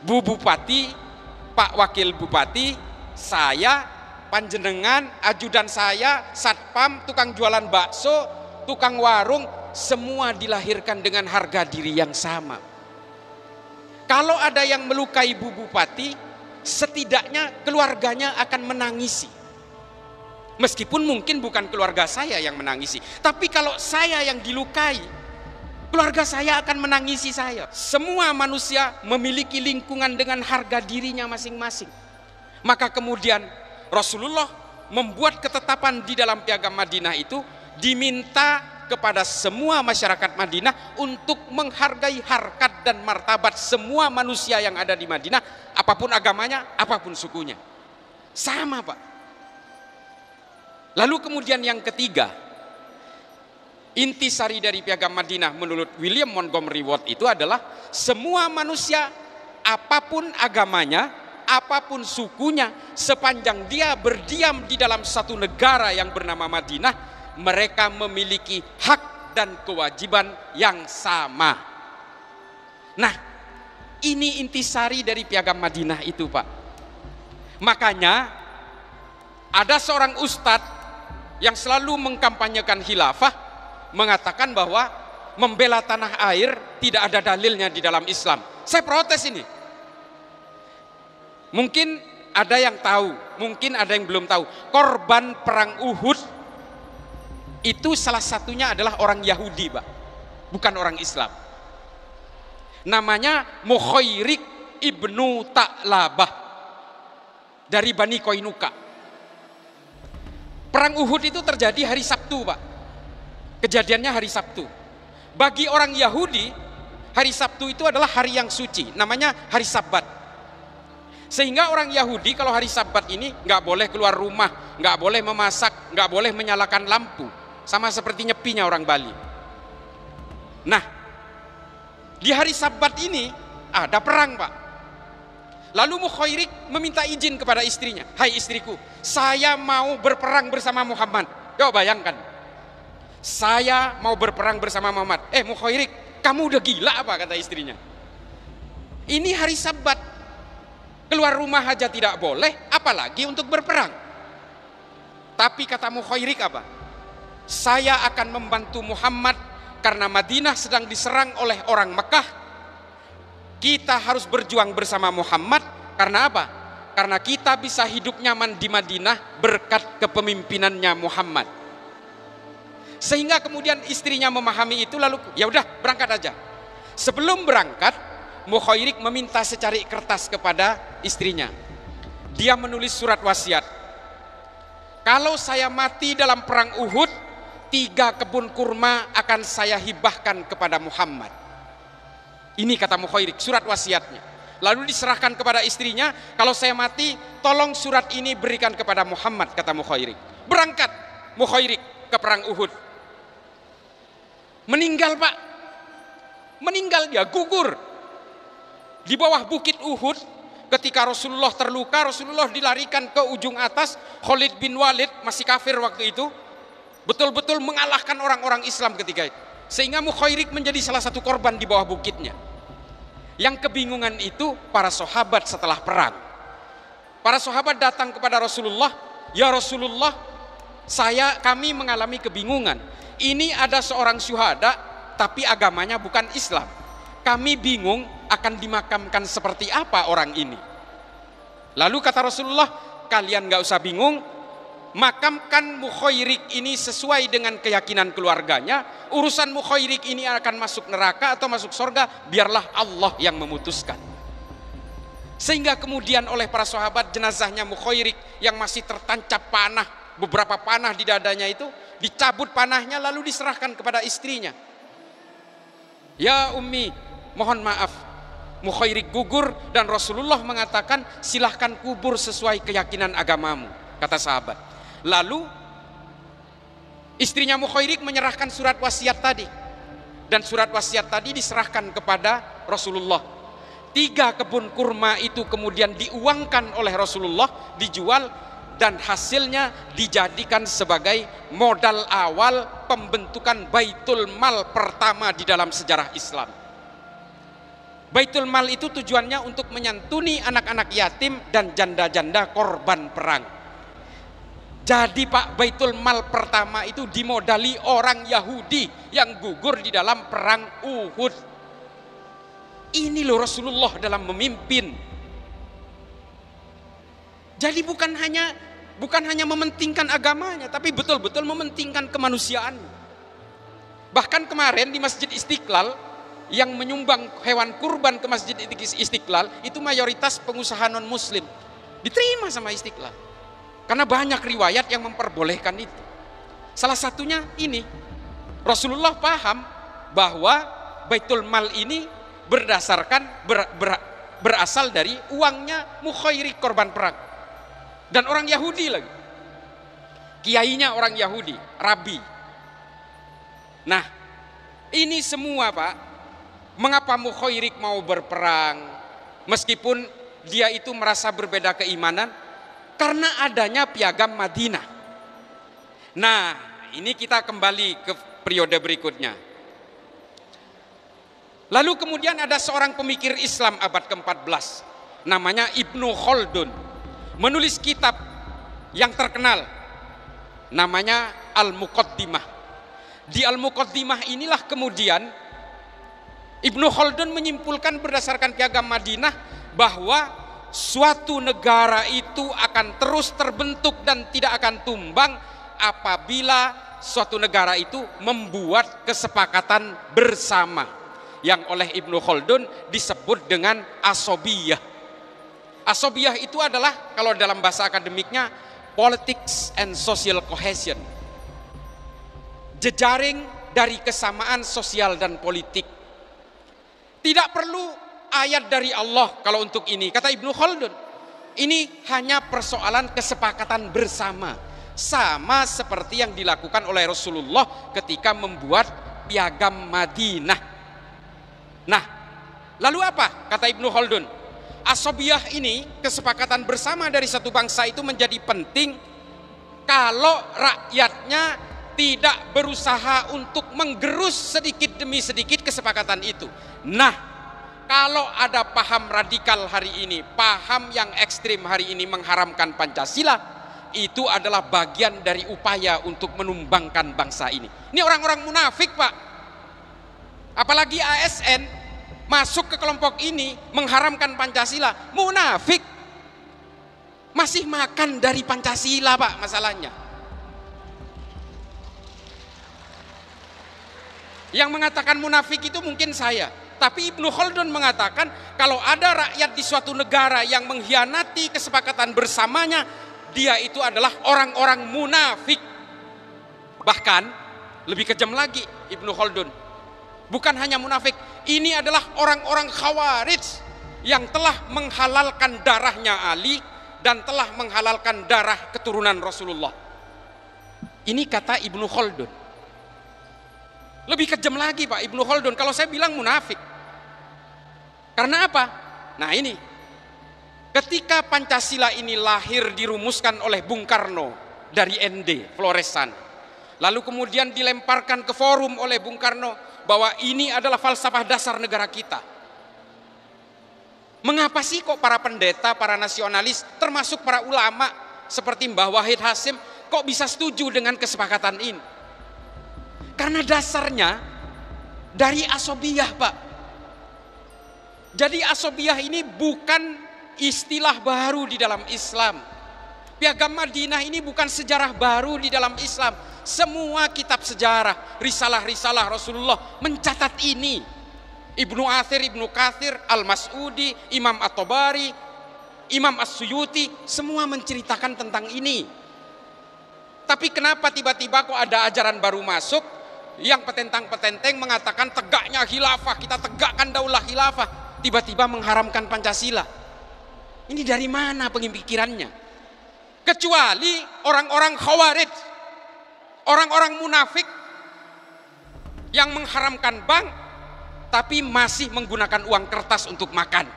Bu Bupati, Pak Wakil Bupati, saya, panjenengan, ajudan saya, satpam, tukang jualan bakso, tukang warung, semua dilahirkan dengan harga diri yang sama. Kalau ada yang melukai Bu Bupati, setidaknya keluarganya akan menangisi. Meskipun mungkin bukan keluarga saya yang menangisi, tapi kalau saya yang dilukai, keluarga saya akan menangisi saya. Semua manusia memiliki lingkungan dengan harga dirinya masing-masing. Maka kemudian Rasulullah membuat ketetapan di dalam piagam Madinah itu, diminta kepada semua masyarakat Madinah untuk menghargai harkat dan martabat semua manusia yang ada di Madinah, apapun agamanya, apapun sukunya. Sama Pak. Lalu kemudian yang ketiga, intisari dari piagam Madinah menurut William Montgomery Watt itu adalah semua manusia, apapun agamanya, apapun sukunya, sepanjang dia berdiam di dalam satu negara yang bernama Madinah, mereka memiliki hak dan kewajiban yang sama. Nah, ini intisari dari piagam Madinah itu Pak. Makanya ada seorang ustadz yang selalu mengkampanyekan khilafah mengatakan bahwa membela tanah air tidak ada dalilnya di dalam Islam. Saya protes ini. Mungkin ada yang tahu, mungkin ada yang belum tahu. Korban perang Uhud itu salah satunya adalah orang Yahudi Pak, bukan orang Islam. Namanya Mukhairik ibnu Ta'labah dari Bani Koinuka. Perang Uhud itu terjadi hari Sabtu Pak. Kejadiannya hari Sabtu. Bagi orang Yahudi, hari Sabtu itu adalah hari yang suci, namanya hari Sabat. Sehingga orang Yahudi kalau hari Sabat ini nggak boleh keluar rumah, nggak boleh memasak, nggak boleh menyalakan lampu. Sama seperti nyepinya orang Bali. Nah, di hari Sabat ini ada perang Pak. Lalu Mukhairik meminta izin kepada istrinya. Hai istriku, saya mau berperang bersama Muhammad. Coba bayangkan, saya mau berperang bersama Muhammad. Mukhairik, kamu udah gila apa, kata istrinya. Ini hari Sabat, keluar rumah aja tidak boleh, apalagi untuk berperang. Tapi kata Mukhairik apa? Saya akan membantu Muhammad karena Madinah sedang diserang oleh orang Mekah. Kita harus berjuang bersama Muhammad karena apa? Karena kita bisa hidup nyaman di Madinah berkat kepemimpinannya Muhammad. Sehingga kemudian istrinya memahami itu, lalu ya udah berangkat aja. Sebelum berangkat, Mukhairik meminta secari kertas kepada istrinya. Dia menulis surat wasiat. kalau saya mati dalam perang Uhud, 3 kebun kurma akan saya hibahkan kepada Muhammad. Ini kata Mukhairik, surat wasiatnya. Lalu diserahkan kepada istrinya, kalau saya mati, tolong surat ini berikan kepada Muhammad, kata Mukhairik. Berangkat Mukhairik ke perang Uhud. Meninggal Pak, meninggal dia, gugur. Di bawah bukit Uhud, ketika Rasulullah terluka, Rasulullah dilarikan ke ujung atas. Khalid bin Walid, masih kafir waktu itu, betul-betul mengalahkan orang-orang Islam ketika itu. Sehingga Mukhairik menjadi salah satu korban di bawah bukitnya. Yang kebingungan itu para sahabat setelah perang. Para sahabat datang kepada Rasulullah, ya Rasulullah, kami mengalami kebingungan. Ini ada seorang syuhada, tapi agamanya bukan Islam. Kami bingung akan dimakamkan seperti apa orang ini. Lalu kata Rasulullah, kalian gak usah bingung, makamkan Mukhairik ini sesuai dengan keyakinan keluarganya. Urusan Mukhairik ini akan masuk neraka atau masuk surga, biarlah Allah yang memutuskan. Sehingga kemudian oleh para sahabat, jenazahnya Mukhairik yang masih tertancap panah, beberapa panah di dadanya itu, dicabut panahnya lalu diserahkan kepada istrinya. Ya Ummi, mohon maaf, Mukhairik gugur, dan Rasulullah mengatakan silahkan kubur sesuai keyakinan agamamu, kata sahabat. Lalu istrinya Mukhairik menyerahkan surat wasiat tadi, dan surat wasiat tadi diserahkan kepada Rasulullah. 3 kebun kurma itu kemudian diuangkan oleh Rasulullah, dijual, dan hasilnya dijadikan sebagai modal awal pembentukan Baitul Mal pertama di dalam sejarah Islam. Baitul Mal itu tujuannya untuk menyantuni anak-anak yatim dan janda-janda korban perang. Jadi Pak, Baitul Mal pertama itu dimodali orang Yahudi yang gugur di dalam perang Uhud. Ini loh Rasulullah dalam memimpin. Jadi bukan hanya mementingkan agamanya, tapi betul-betul mementingkan kemanusiaan. Bahkan kemarin di Masjid Istiqlal, yang menyumbang hewan kurban ke Masjid Istiqlal itu mayoritas pengusaha non muslim. Diterima sama Istiqlal. Karena banyak riwayat yang memperbolehkan itu. Salah satunya ini, Rasulullah paham bahwa Baitul Mal ini berasal dari uangnya Mukhairik korban perang. Dan orang Yahudi lagi. Kiainya orang Yahudi, rabi. Nah, ini semua Pak, mengapa Mukhairik mau berperang meskipun dia itu merasa berbeda keimanan? Karena adanya piagam Madinah. Nah, ini kita kembali ke periode berikutnya. Lalu kemudian ada seorang pemikir Islam abad ke-14, namanya Ibnu Khaldun, menulis kitab yang terkenal, namanya Al-Muqaddimah. Di Al-Muqaddimah inilah kemudian Ibnu Khaldun menyimpulkan berdasarkan piagam Madinah bahwa suatu negara itu akan terus terbentuk dan tidak akan tumbang apabila suatu negara itu membuat kesepakatan bersama, yang oleh Ibnu Khaldun disebut dengan asobiyah. Asobiyah itu adalah, kalau dalam bahasa akademiknya, politics and social cohesion, jejaring dari kesamaan sosial dan politik. Tidak perlu ayat dari Allah kalau untuk ini, kata Ibnu Khaldun. Ini hanya persoalan kesepakatan bersama, sama seperti yang dilakukan oleh Rasulullah ketika membuat piagam Madinah. Nah, lalu apa kata Ibnu Khaldun? Asobiyah ini, kesepakatan bersama dari satu bangsa itu menjadi penting kalau rakyatnya tidak berusaha untuk menggerus sedikit demi sedikit kesepakatan itu. Nah, kalau ada paham radikal hari ini, paham yang ekstrim hari ini mengharamkan Pancasila, itu adalah bagian dari upaya untuk menumbangkan bangsa ini. Ini orang-orang munafik Pak. Apalagi ASN masuk ke kelompok ini mengharamkan Pancasila. Munafik. Masih makan dari Pancasila Pak masalahnya. Yang mengatakan munafik itu mungkin saya. Tapi Ibnu Khaldun mengatakan kalau ada rakyat di suatu negara yang mengkhianati kesepakatan bersamanya, dia itu adalah orang-orang munafik. Bahkan lebih kejam lagi Ibnu Khaldun, bukan hanya munafik, ini adalah orang-orang Khawarij yang telah menghalalkan darahnya Ali dan telah menghalalkan darah keturunan Rasulullah. Ini kata Ibnu Khaldun. Lebih kejam lagi Pak Ibnu Khaldun kalau saya bilang munafik. Karena apa? Nah ini, ketika Pancasila ini lahir dirumuskan oleh Bung Karno dari ND Flores sana, lalu kemudian dilemparkan ke forum oleh Bung Karno bahwa ini adalah falsafah dasar negara kita. Mengapa sih kok para pendeta, para nasionalis, termasuk para ulama seperti Mbah Wahid Hasyim kok bisa setuju dengan kesepakatan ini? Karena dasarnya dari asobiyah Pak. Jadi asobiyah ini bukan istilah baru di dalam Islam. Piagam Madinah ini bukan sejarah baru di dalam Islam. Semua kitab sejarah, risalah-risalah Rasulullah mencatat ini. Ibnu Athir, Ibnu Kathir, Al-Mas'udi, Imam At-Tabari, Imam As-Suyuti, semua menceritakan tentang ini. Tapi kenapa tiba-tiba kok ada ajaran baru masuk yang petentang-petenteng mengatakan tegaknya khilafah, kita tegakkan daulah khilafah, tiba-tiba mengharamkan Pancasila? Ini dari mana pemikirannya? Kecuali orang-orang Khawarij, orang-orang munafik yang mengharamkan bank tapi masih menggunakan uang kertas untuk makan,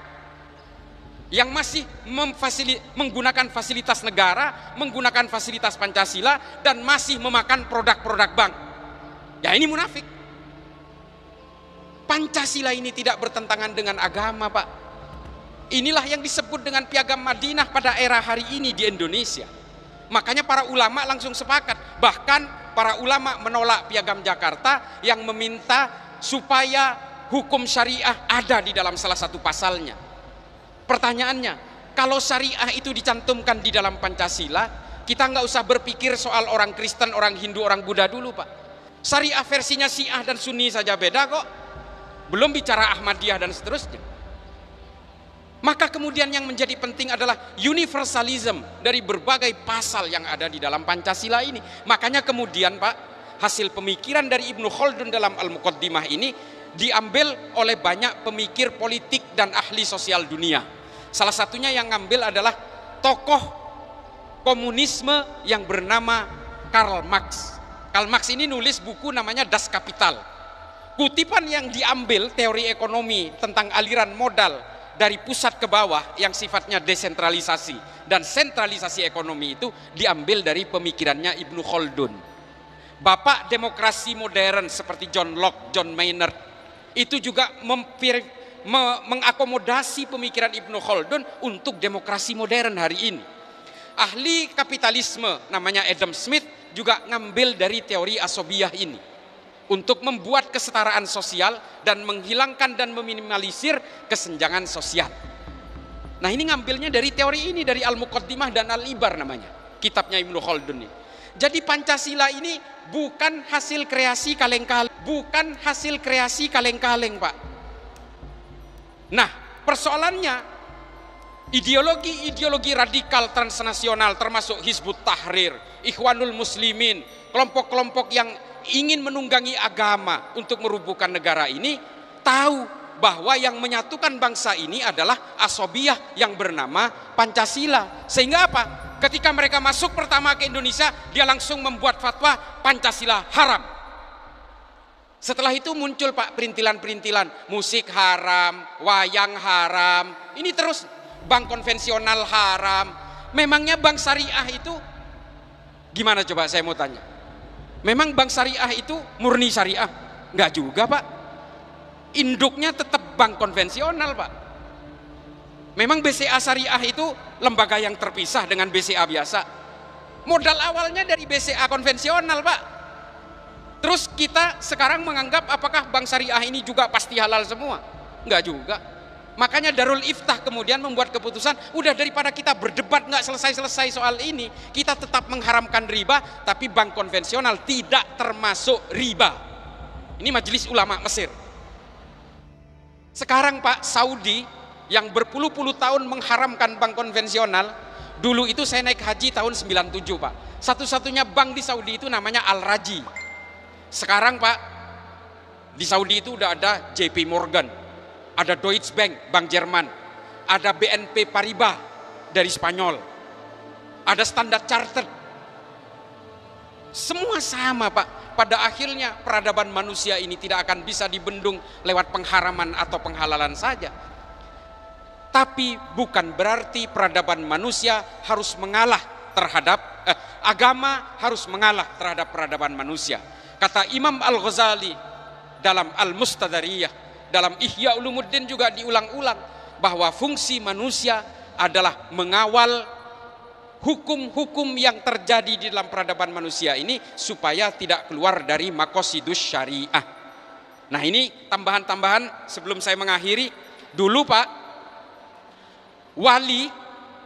yang masih menggunakan fasilitas negara, menggunakan fasilitas Pancasila, dan masih memakan produk-produk bank. Ya ini munafik. Pancasila ini tidak bertentangan dengan agama Pak. Inilah yang disebut dengan Piagam Madinah pada era hari ini di Indonesia. Makanya para ulama langsung sepakat. Bahkan para ulama menolak Piagam Jakarta yang meminta supaya hukum syariah ada di dalam salah satu pasalnya. Pertanyaannya, kalau syariah itu dicantumkan di dalam Pancasila, kita nggak usah berpikir soal orang Kristen, orang Hindu, orang Buddha dulu Pak. Syariah versinya Syiah dan Sunni saja beda kok. Belum bicara Ahmadiyah dan seterusnya. Maka kemudian yang menjadi penting adalah universalism dari berbagai pasal yang ada di dalam Pancasila ini. Makanya kemudian Pak, hasil pemikiran dari Ibnu Khaldun dalam Al-Muqaddimah ini diambil oleh banyak pemikir politik dan ahli sosial dunia. Salah satunya yang ngambil adalah tokoh komunisme yang bernama Karl Marx. Karl Marx ini nulis buku namanya Das Kapital. Kutipan yang diambil teori ekonomi tentang aliran modal dari pusat ke bawah yang sifatnya desentralisasi dan sentralisasi ekonomi itu diambil dari pemikirannya Ibnu Khaldun. Bapak demokrasi modern seperti John Locke, John Maynard itu juga mengakomodasi pemikiran Ibnu Khaldun untuk demokrasi modern hari ini. Ahli kapitalisme namanya Adam Smith juga ngambil dari teori asobiyah ini untuk membuat kesetaraan sosial dan menghilangkan dan meminimalisir kesenjangan sosial. Nah ini ngambilnya dari teori ini, dari Al-Muqaddimah dan Al-Ibar namanya, kitabnya Ibnu Khaldun ini. Jadi Pancasila ini bukan hasil kreasi kaleng-kaleng, bukan hasil kreasi kaleng-kaleng Pak. Nah persoalannya, ideologi-ideologi radikal transnasional termasuk Hizbut Tahrir, Ikhwanul Muslimin, kelompok-kelompok yang ingin menunggangi agama untuk merubuhkan negara ini tahu bahwa yang menyatukan bangsa ini adalah asobiyah yang bernama Pancasila. Sehingga apa? Ketika mereka masuk pertama ke Indonesia, dia langsung membuat fatwa Pancasila haram. Setelah itu muncul Pak perintilan-perintilan, musik haram, wayang haram, ini terus bank konvensional haram. Memangnya bank syariah itu gimana coba saya mau tanya? Memang bank syariah itu murni syariah? Enggak juga Pak. Induknya tetap bank konvensional Pak. Memang BCA syariah itu lembaga yang terpisah dengan BCA biasa. Modal awalnya dari BCA konvensional Pak. Terus kita sekarang menganggap apakah bank syariah ini juga pasti halal semua? Enggak juga. Makanya Darul Iftah kemudian membuat keputusan, udah daripada kita berdebat nggak selesai-selesai soal ini, kita tetap mengharamkan riba, tapi bank konvensional tidak termasuk riba. Ini Majelis Ulama Mesir. Sekarang Pak, Saudi yang berpuluh-puluh tahun mengharamkan bank konvensional, Dulu itu saya naik haji tahun 97 Pak. Satu-satunya bank di Saudi itu namanya Al-Raji. Sekarang Pak, di Saudi itu udah ada JP Morgan, ada Deutsche Bank, Bank Jerman, ada BNP Paribas dari Spanyol, ada Standard Chartered. Semua sama Pak. Pada akhirnya peradaban manusia ini tidak akan bisa dibendung lewat pengharaman atau penghalalan saja. Tapi bukan berarti peradaban manusia harus mengalah terhadap agama harus mengalah terhadap peradaban manusia. Kata Imam Al-Ghazali dalam Al-Mustadariyah, dalam Ihya Ulumuddin juga diulang-ulang bahwa fungsi manusia adalah mengawal hukum-hukum yang terjadi di dalam peradaban manusia ini supaya tidak keluar dari maqasidus syariah. Nah, ini tambahan-tambahan sebelum saya mengakhiri. Dulu Pak, wali,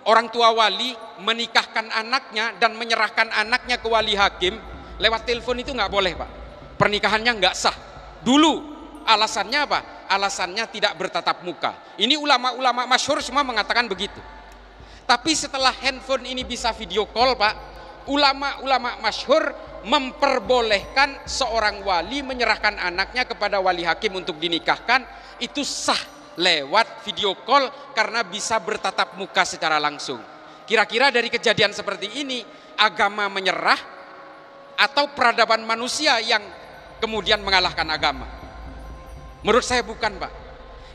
orang tua wali menikahkan anaknya dan menyerahkan anaknya ke wali hakim lewat telepon itu nggak boleh Pak. Pernikahannya nggak sah. Dulu alasannya apa? Alasannya tidak bertatap muka. Ini ulama-ulama masyhur semua mengatakan begitu. Tapi setelah handphone ini bisa video call Pak, ulama-ulama masyhur memperbolehkan seorang wali menyerahkan anaknya kepada wali hakim untuk dinikahkan. Itu sah lewat video call karena bisa bertatap muka secara langsung. Kira-kira dari kejadian seperti ini, agama menyerah atau peradaban manusia yang kemudian mengalahkan agama? Menurut saya bukan Pak.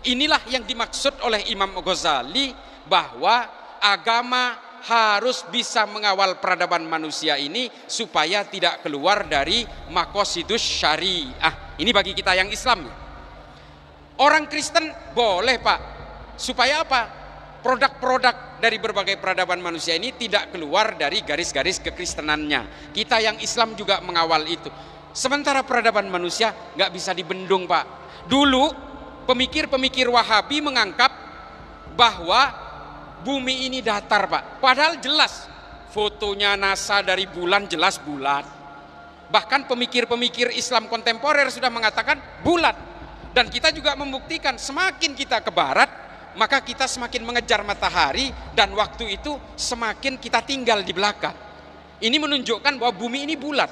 Inilah yang dimaksud oleh Imam Ghazali bahwa agama harus bisa mengawal peradaban manusia ini supaya tidak keluar dari maqasidus syariah. Ini bagi kita yang Islam. Orang Kristen boleh Pak. Supaya apa? Produk-produk dari berbagai peradaban manusia ini tidak keluar dari garis-garis kekristenannya. Kita yang Islam juga mengawal itu. Sementara peradaban manusia nggak bisa dibendung Pak. Dulu pemikir-pemikir Wahabi menganggap bahwa bumi ini datar Pak. Padahal jelas fotonya NASA dari bulan jelas bulat. Bahkan pemikir-pemikir Islam kontemporer sudah mengatakan bulat. Dan kita juga membuktikan semakin kita ke barat, maka kita semakin mengejar matahari dan waktu itu semakin kita tinggal di belakang. Ini menunjukkan bahwa bumi ini bulat.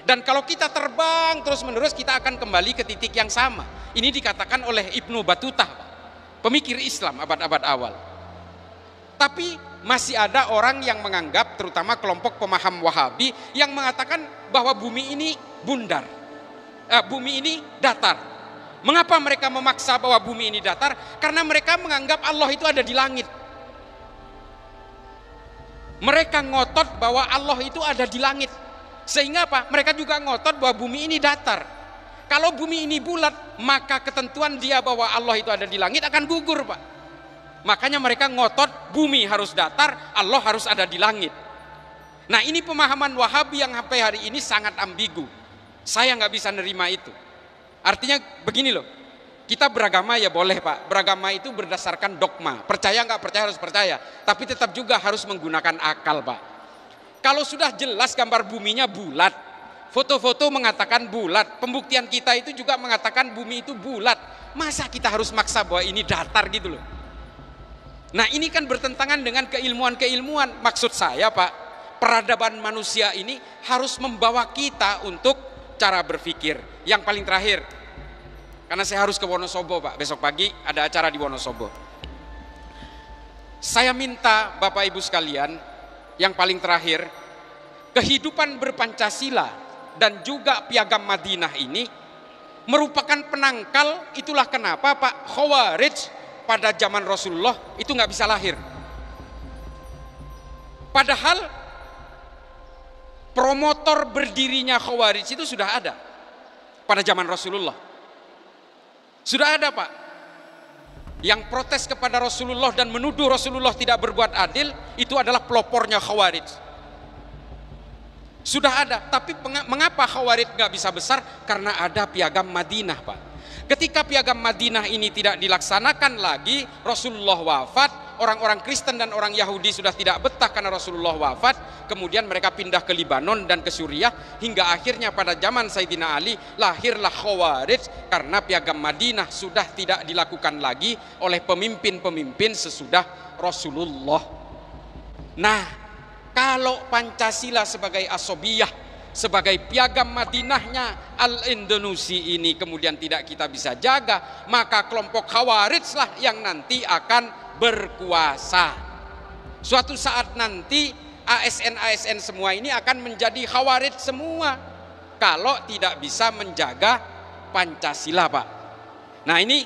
Dan kalau kita terbang terus-menerus kita akan kembali ke titik yang sama. Ini dikatakan oleh Ibnu Battuta, pemikir Islam abad-abad awal. Tapi masih ada orang yang menganggap, terutama kelompok pemaham Wahabi, yang mengatakan bahwa bumi ini bundar, bumi ini datar. Mengapa mereka memaksa bahwa bumi ini datar? Karena mereka menganggap Allah itu ada di langit. Mereka ngotot bahwa Allah itu ada di langit. Sehingga apa? Mereka juga ngotot bahwa bumi ini datar. Kalau bumi ini bulat, maka ketentuan dia bahwa Allah itu ada di langit akan gugur Pak. Makanya mereka ngotot bumi harus datar, Allah harus ada di langit. Nah, ini pemahaman Wahabi yang sampai hari ini sangat ambigu. Saya nggak bisa nerima itu. Artinya begini loh, kita beragama ya boleh Pak. Beragama itu berdasarkan dogma. Percaya nggak percaya harus percaya. Tapi tetap juga harus menggunakan akal Pak. Kalau sudah jelas gambar buminya bulat, foto-foto mengatakan bulat, pembuktian kita itu juga mengatakan bumi itu bulat. Masa kita harus maksa bahwa ini datar gitu loh. Nah, ini kan bertentangan dengan keilmuan-keilmuan. Maksud saya Pak, peradaban manusia ini harus membawa kita untuk cara berpikir. Yang paling terakhir, karena saya harus ke Wonosobo Pak, besok pagi ada acara di Wonosobo. Saya minta Bapak Ibu sekalian, yang paling terakhir, kehidupan berpancasila dan juga piagam Madinah ini merupakan penangkal. Itulah kenapa Pak, Khawarij pada zaman Rasulullah itu nggak bisa lahir. Padahal promotor berdirinya Khawarij itu sudah ada pada zaman Rasulullah. Sudah ada Pak. Yang protes kepada Rasulullah dan menuduh Rasulullah tidak berbuat adil, itu adalah pelopornya Khawarij. Sudah ada, tapi mengapa Khawarij nggak bisa besar? Karena ada piagam Madinah Pak. Ketika piagam Madinah ini tidak dilaksanakan lagi, Rasulullah wafat, orang-orang Kristen dan orang Yahudi sudah tidak betah karena Rasulullah wafat, kemudian mereka pindah ke Libanon dan ke Suriah, hingga akhirnya pada zaman Sayyidina Ali lahirlah Khawarij karena piagam Madinah sudah tidak dilakukan lagi oleh pemimpin-pemimpin sesudah Rasulullah. Nah, kalau Pancasila sebagai asobiyah, sebagai piagam Madinahnya Al-Indonesia ini kemudian tidak kita bisa jaga, maka kelompok Khawarij lah yang nanti akan berkuasa. Suatu saat nanti ASN-ASN semua ini akan menjadi Khawarij semua kalau tidak bisa menjaga Pancasila, Pak. Nah, ini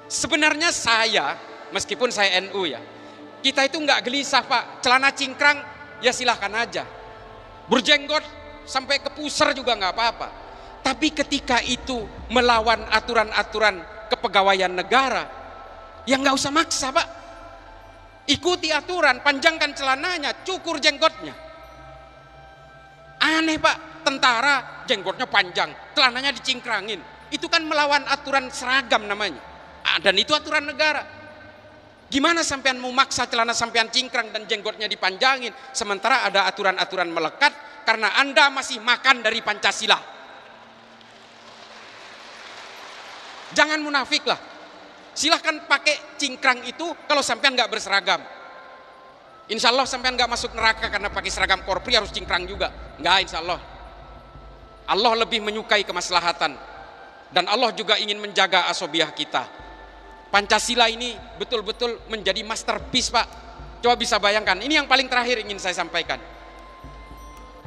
sebenarnya saya, meskipun saya NU ya, kita itu nggak gelisah, Pak. Celana cingkrang ya silahkan aja, berjenggot sampai ke pusar juga nggak apa-apa. Tapi ketika itu melawan aturan-aturan kepegawaian negara, ya nggak usah maksa, Pak. Ikuti aturan, panjangkan celananya, cukur jenggotnya. Aneh, Pak, tentara jenggotnya panjang, celananya dicingkrangin. Itu kan melawan aturan seragam namanya. Dan itu aturan negara. Gimana sampean mau maksa celana sampean cingkrang dan jenggotnya dipanjangin, sementara ada aturan-aturan melekat karena Anda masih makan dari Pancasila. Jangan munafik lah. Silahkan pakai cingkrang itu kalau sampean nggak berseragam. Insya Allah sampean nggak masuk neraka karena pakai seragam Korpri harus cingkrang juga. Nggak, insya Allah. Allah lebih menyukai kemaslahatan. Dan Allah juga ingin menjaga asobiah kita. Pancasila ini betul-betul menjadi masterpiece, Pak. Coba bisa bayangkan, ini yang paling terakhir ingin saya sampaikan.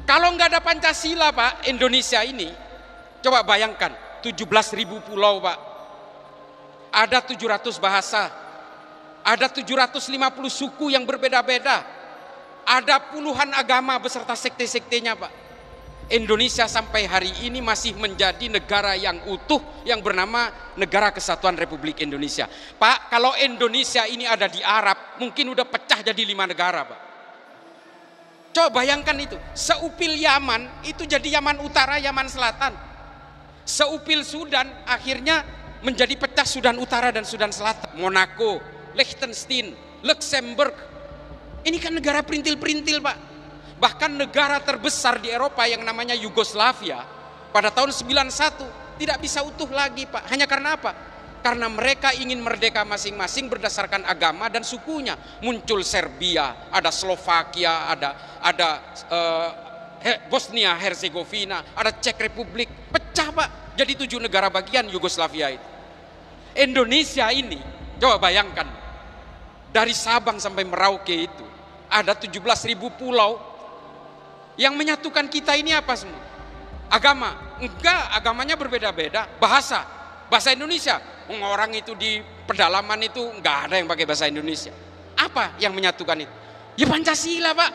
Kalau nggak ada Pancasila, Pak, Indonesia ini, coba bayangkan, 17.000 pulau, Pak. Ada 700 bahasa, ada 750 suku yang berbeda-beda, ada puluhan agama beserta sekte-sektenya, Pak. Indonesia sampai hari ini masih menjadi negara yang utuh yang bernama Negara Kesatuan Republik Indonesia. Pak, kalau Indonesia ini ada di Arab, mungkin udah pecah jadi 5 negara, Pak. Coba bayangkan itu, seupil Yaman itu jadi Yaman Utara, Yaman Selatan. Seupil Sudan akhirnya menjadi pecah Sudan Utara dan Sudan Selatan. Monaco, Liechtenstein, Luxembourg. Ini kan negara perintil-perintil, Pak. Bahkan negara terbesar di Eropa yang namanya Yugoslavia pada tahun 91 tidak bisa utuh lagi, Pak. Hanya karena apa? Karena mereka ingin merdeka masing-masing berdasarkan agama dan sukunya. Muncul Serbia, ada Slovakia, ada Bosnia Herzegovina, ada Czech Republik. Pecah, Pak. Jadi 7 negara bagian Yugoslavia itu. Indonesia ini, coba bayangkan, dari Sabang sampai Merauke itu ada 17.000 pulau. Yang menyatukan kita ini apa semua? Agama? Enggak, agamanya berbeda-beda. Bahasa Indonesia. Orang itu di pedalaman itu enggak ada yang pakai bahasa Indonesia. Apa yang menyatukan itu? Ya Pancasila, Pak.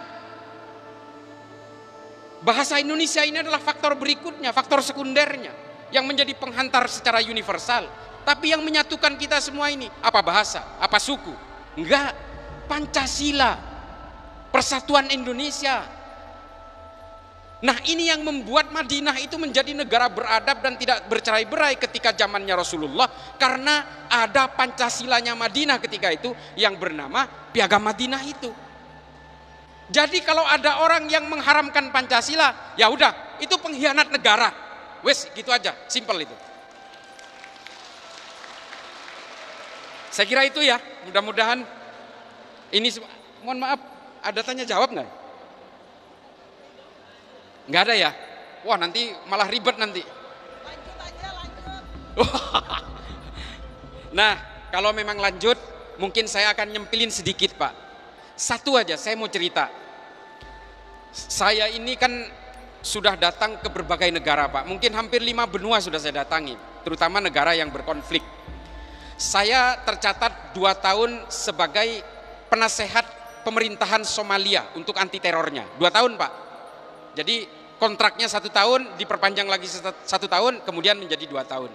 Bahasa Indonesia ini adalah faktor berikutnya, faktor sekundernya yang menjadi penghantar secara universal. Tapi yang menyatukan kita semua ini apa? Bahasa, apa suku? Enggak, Pancasila, persatuan Indonesia. Nah, ini yang membuat Madinah itu menjadi negara beradab dan tidak bercerai-berai ketika zamannya Rasulullah, karena ada Pancasilanya Madinah ketika itu yang bernama Piagam Madinah itu. Jadi kalau ada orang yang mengharamkan Pancasila, ya udah, itu pengkhianat negara. Wes, gitu aja, simple itu. Saya kira itu ya, mudah-mudahan ini, mohon maaf, ada tanya jawab nggak? Nggak ada ya? Wah, nanti malah ribet nanti. Lanjut aja, lanjut. Nah, kalau memang lanjut, mungkin saya akan nyempilin sedikit, Pak. Satu aja, saya mau cerita. Saya ini kan sudah datang ke berbagai negara, Pak. Mungkin hampir 5 benua sudah saya datangi, terutama negara yang berkonflik. Saya tercatat 2 tahun sebagai penasehat pemerintahan Somalia untuk anti terornya. 2 tahun, Pak. Jadi kontraknya 1 tahun, diperpanjang lagi 1 tahun, kemudian menjadi 2 tahun.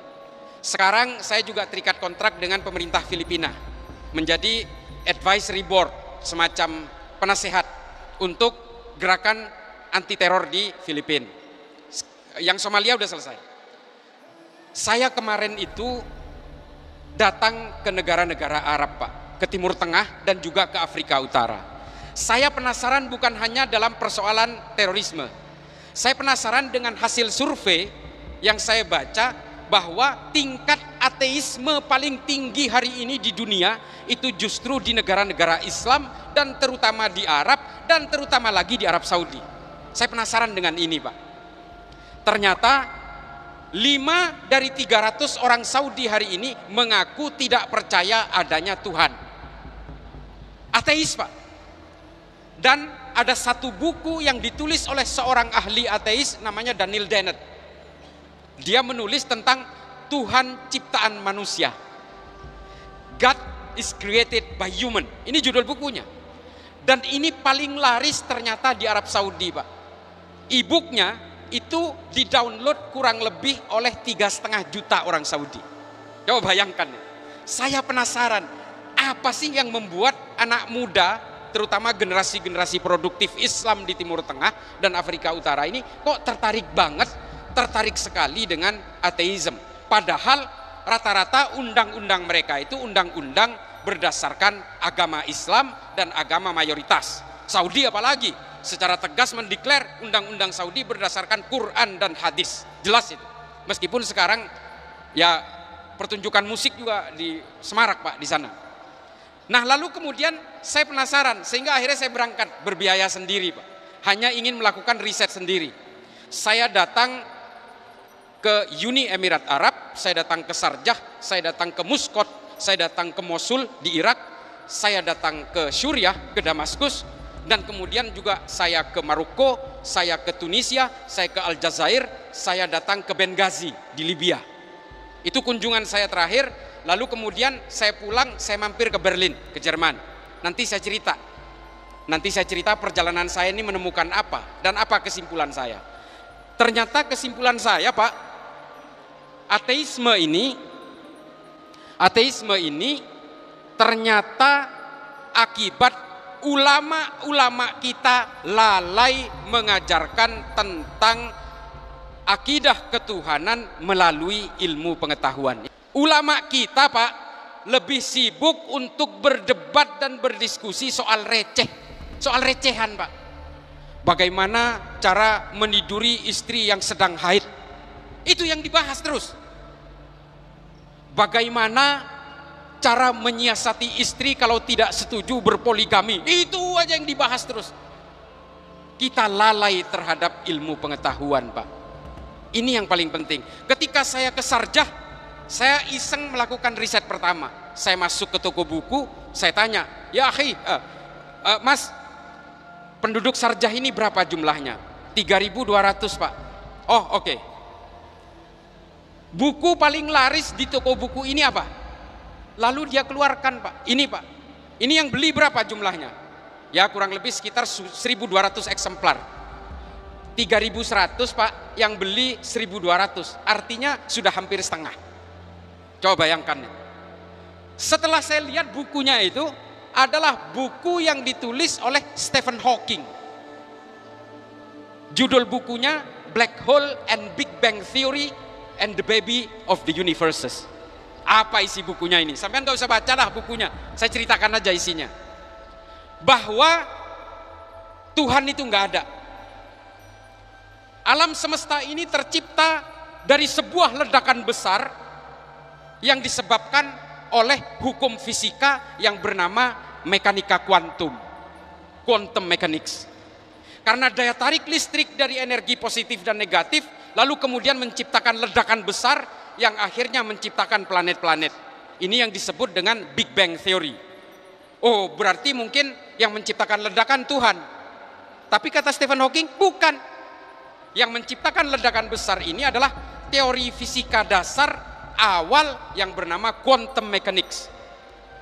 Sekarang saya juga terikat kontrak dengan pemerintah Filipina, menjadi advisory board, semacam penasehat untuk gerakan anti teror di Filipina. Yang Somalia udah selesai. Saya kemarin itu datang ke negara-negara Arab, Pak, ke Timur Tengah dan juga ke Afrika Utara. Saya penasaran bukan hanya dalam persoalan terorisme. Saya penasaran dengan hasil survei yang saya baca bahwa tingkat ateisme paling tinggi hari ini di dunia itu justru di negara-negara Islam, dan terutama di Arab, dan terutama lagi di Arab Saudi. Saya penasaran dengan ini, Pak. Ternyata 5 dari 300 orang Saudi hari ini mengaku tidak percaya adanya Tuhan. Ateis, Pak. Dan ada satu buku yang ditulis oleh seorang ahli ateis namanya Daniel Dennett. Dia menulis tentang Tuhan ciptaan manusia. God is created by human. Ini judul bukunya. Dan ini paling laris ternyata di Arab Saudi, Pak. E-booknya itu di-download kurang lebih oleh 3,5 juta orang Saudi. Coba bayangkan. Saya penasaran, apa sih yang membuat anak muda, terutama generasi-generasi produktif Islam di Timur Tengah dan Afrika Utara ini kok tertarik sekali dengan ateisme. Padahal rata-rata undang-undang mereka itu undang-undang berdasarkan agama Islam dan agama mayoritas. Saudi apalagi secara tegas mendeklar undang-undang Saudi berdasarkan Quran dan hadis. Jelas itu. Meskipun sekarang ya pertunjukan musik juga di semarak, Pak, di sana. Nah, lalu kemudian saya penasaran sehingga akhirnya saya berangkat berbiaya sendiri, Pak. Hanya ingin melakukan riset sendiri. Saya datang ke Uni Emirat Arab, saya datang ke Sarjah, saya datang ke Muscat, saya datang ke Mosul di Irak, saya datang ke Suriah, ke Damaskus, dan kemudian juga saya ke Maroko, saya ke Tunisia, saya ke Aljazair, saya datang ke Benghazi di Libya. Itu kunjungan saya terakhir. Lalu kemudian saya pulang, saya mampir ke Berlin, ke Jerman. Nanti saya cerita perjalanan saya ini menemukan apa dan apa kesimpulan saya. Ternyata kesimpulan saya, Pak, ateisme ini ternyata akibat ulama-ulama kita lalai mengajarkan tentang akidah ketuhanan melalui ilmu pengetahuan. Ulama kita, Pak, lebih sibuk untuk berdebat dan berdiskusi soal recehan, Pak. Bagaimana cara meniduri istri yang sedang haid, itu yang dibahas terus. Bagaimana cara menyiasati istri kalau tidak setuju berpoligami, itu aja yang dibahas terus. Kita lalai terhadap ilmu pengetahuan, Pak. Ini yang paling penting. Ketika saya ke Sarjah, saya iseng melakukan riset pertama. Saya masuk ke toko buku, saya tanya, ya akhi, Mas, penduduk Sarjah ini berapa jumlahnya? 3.200, Pak. Oh, oke. Buku paling laris di toko buku ini apa? Lalu dia keluarkan, Pak. Ini, Pak. Ini yang beli berapa jumlahnya? Ya, kurang lebih sekitar 1.200 eksemplar. 3.100, Pak, yang beli 1.200. Artinya sudah hampir setengah. Coba bayangkan. Setelah saya lihat bukunya itu adalah buku yang ditulis oleh Stephen Hawking. Judul bukunya Black Hole and Big Bang Theory and the Baby of the Universes. Apa isi bukunya ini? Sampean nggak usah baca lah bukunya. Saya ceritakan aja isinya. Bahwa Tuhan itu nggak ada. Alam semesta ini tercipta dari sebuah ledakan besar yang disebabkan oleh hukum fisika yang bernama mekanika kuantum, quantum mechanics. Karena daya tarik listrik dari energi positif dan negatif, lalu kemudian menciptakan ledakan besar yang akhirnya menciptakan planet-planet. Ini yang disebut dengan Big Bang Theory. Oh, berarti mungkin yang menciptakan ledakan Tuhan. Tapi kata Stephen Hawking, bukan. Yang menciptakan ledakan besar ini adalah teori fisika dasar awal yang bernama quantum mechanics,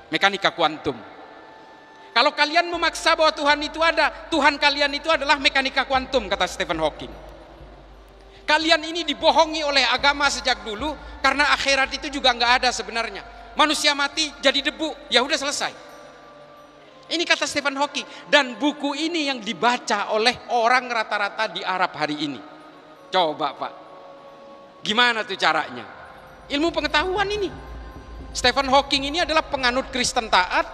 mekanika kuantum. Kalau kalian memaksa bahwa Tuhan itu ada, Tuhan kalian itu adalah mekanika kuantum, kata Stephen Hawking. Kalian ini dibohongi oleh agama sejak dulu, karena akhirat itu juga nggak ada sebenarnya. Manusia mati jadi debu, ya udah selesai. Ini kata Stephen Hawking. Dan buku ini yang dibaca oleh orang rata-rata di Arab hari ini. Coba, Pak, gimana tuh caranya? Ilmu pengetahuan ini. Stephen Hawking ini adalah penganut Kristen taat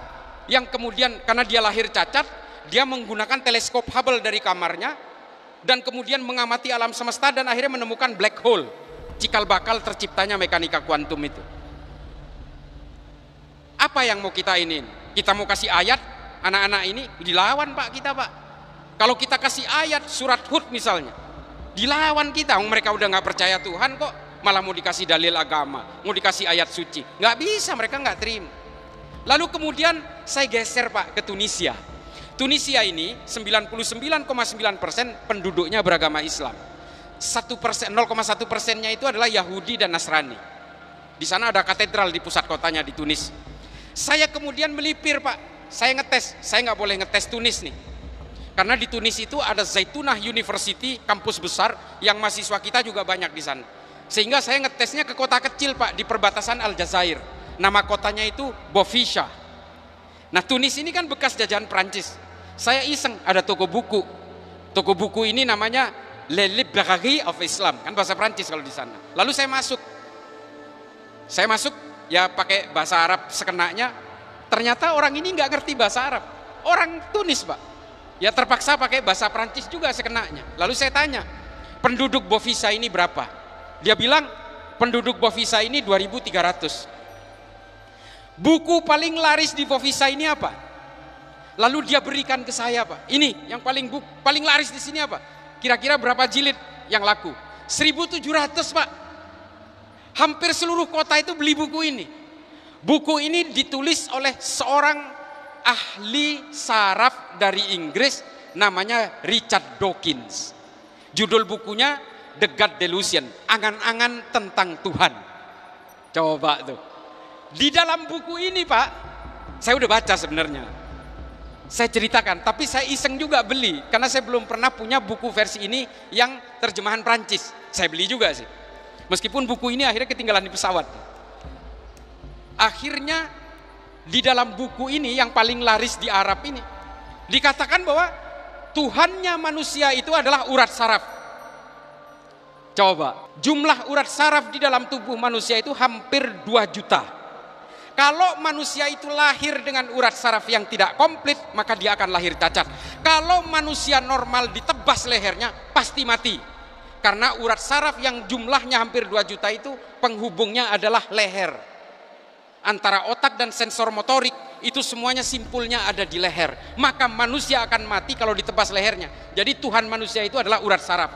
yang kemudian karena dia lahir cacat, dia menggunakan teleskop Hubble dari kamarnya dan kemudian mengamati alam semesta dan akhirnya menemukan black hole, cikal bakal terciptanya mekanika kuantum itu. Apa yang mau kita ini? Kita mau kasih ayat, anak-anak ini dilawan Pak kita Pak. Kalau kita kasih ayat surat Hud misalnya, dilawan kita. Mereka udah nggak percaya Tuhan kok, malah mau dikasih dalil agama, mau dikasih ayat suci. Nggak bisa, mereka nggak terima. Lalu kemudian saya geser Pak ke Tunisia. Tunisia ini 99,9% penduduknya beragama Islam. 0,1%-nya itu adalah Yahudi dan Nasrani. Di sana ada katedral di pusat kotanya di Tunis. Saya kemudian melipir Pak, saya ngetes, saya nggak boleh ngetes Tunis nih. Karena di Tunis itu ada Zaitunah University, kampus besar yang mahasiswa kita juga banyak di sana. Sehingga saya ngetesnya ke kota kecil Pak, di perbatasan Aljazair. Nama kotanya itu Bofisha. Nah Tunis ini kan bekas jajahan Prancis. Saya iseng, ada toko buku. Toko buku ini namanya Le Librairie of Islam, kan bahasa Prancis kalau di sana. Lalu saya masuk. Saya masuk ya pakai bahasa Arab sekenanya. Ternyata orang ini nggak ngerti bahasa Arab. Orang Tunis Pak. Ya terpaksa pakai bahasa Prancis juga sekenanya. Lalu saya tanya, penduduk Bofisha ini berapa? Dia bilang penduduk Bofisha ini 2.300. Buku paling laris di Bofisha ini apa? Lalu dia berikan ke saya Pak. Ini yang paling laris di sini apa? Kira-kira berapa jilid yang laku? 1.700 Pak. Hampir seluruh kota itu beli buku ini. Buku ini ditulis oleh seorang ahli saraf dari Inggris namanya Richard Dawkins. Judul bukunya The God Delusion, angan-angan tentang Tuhan. Coba tuh. Di dalam buku ini Pak, saya udah baca sebenarnya. Saya ceritakan, tapi saya iseng juga beli karena saya belum pernah punya buku versi ini yang terjemahan Prancis. Saya beli juga sih. Meskipun buku ini akhirnya ketinggalan di pesawat. Akhirnya di dalam buku ini yang paling laris di Arab ini dikatakan bahwa Tuhannya manusia itu adalah urat saraf. Coba, jumlah urat saraf di dalam tubuh manusia itu hampir 2 juta. Kalau manusia itu lahir dengan urat saraf yang tidak komplit, maka dia akan lahir cacat. Kalau manusia normal ditebas lehernya, pasti mati. Karena urat saraf yang jumlahnya hampir 2 juta itu penghubungnya adalah leher. Antara otak dan sensor motorik itu semuanya simpulnya ada di leher. Maka manusia akan mati kalau ditebas lehernya. Jadi Tuhan manusia itu adalah urat saraf.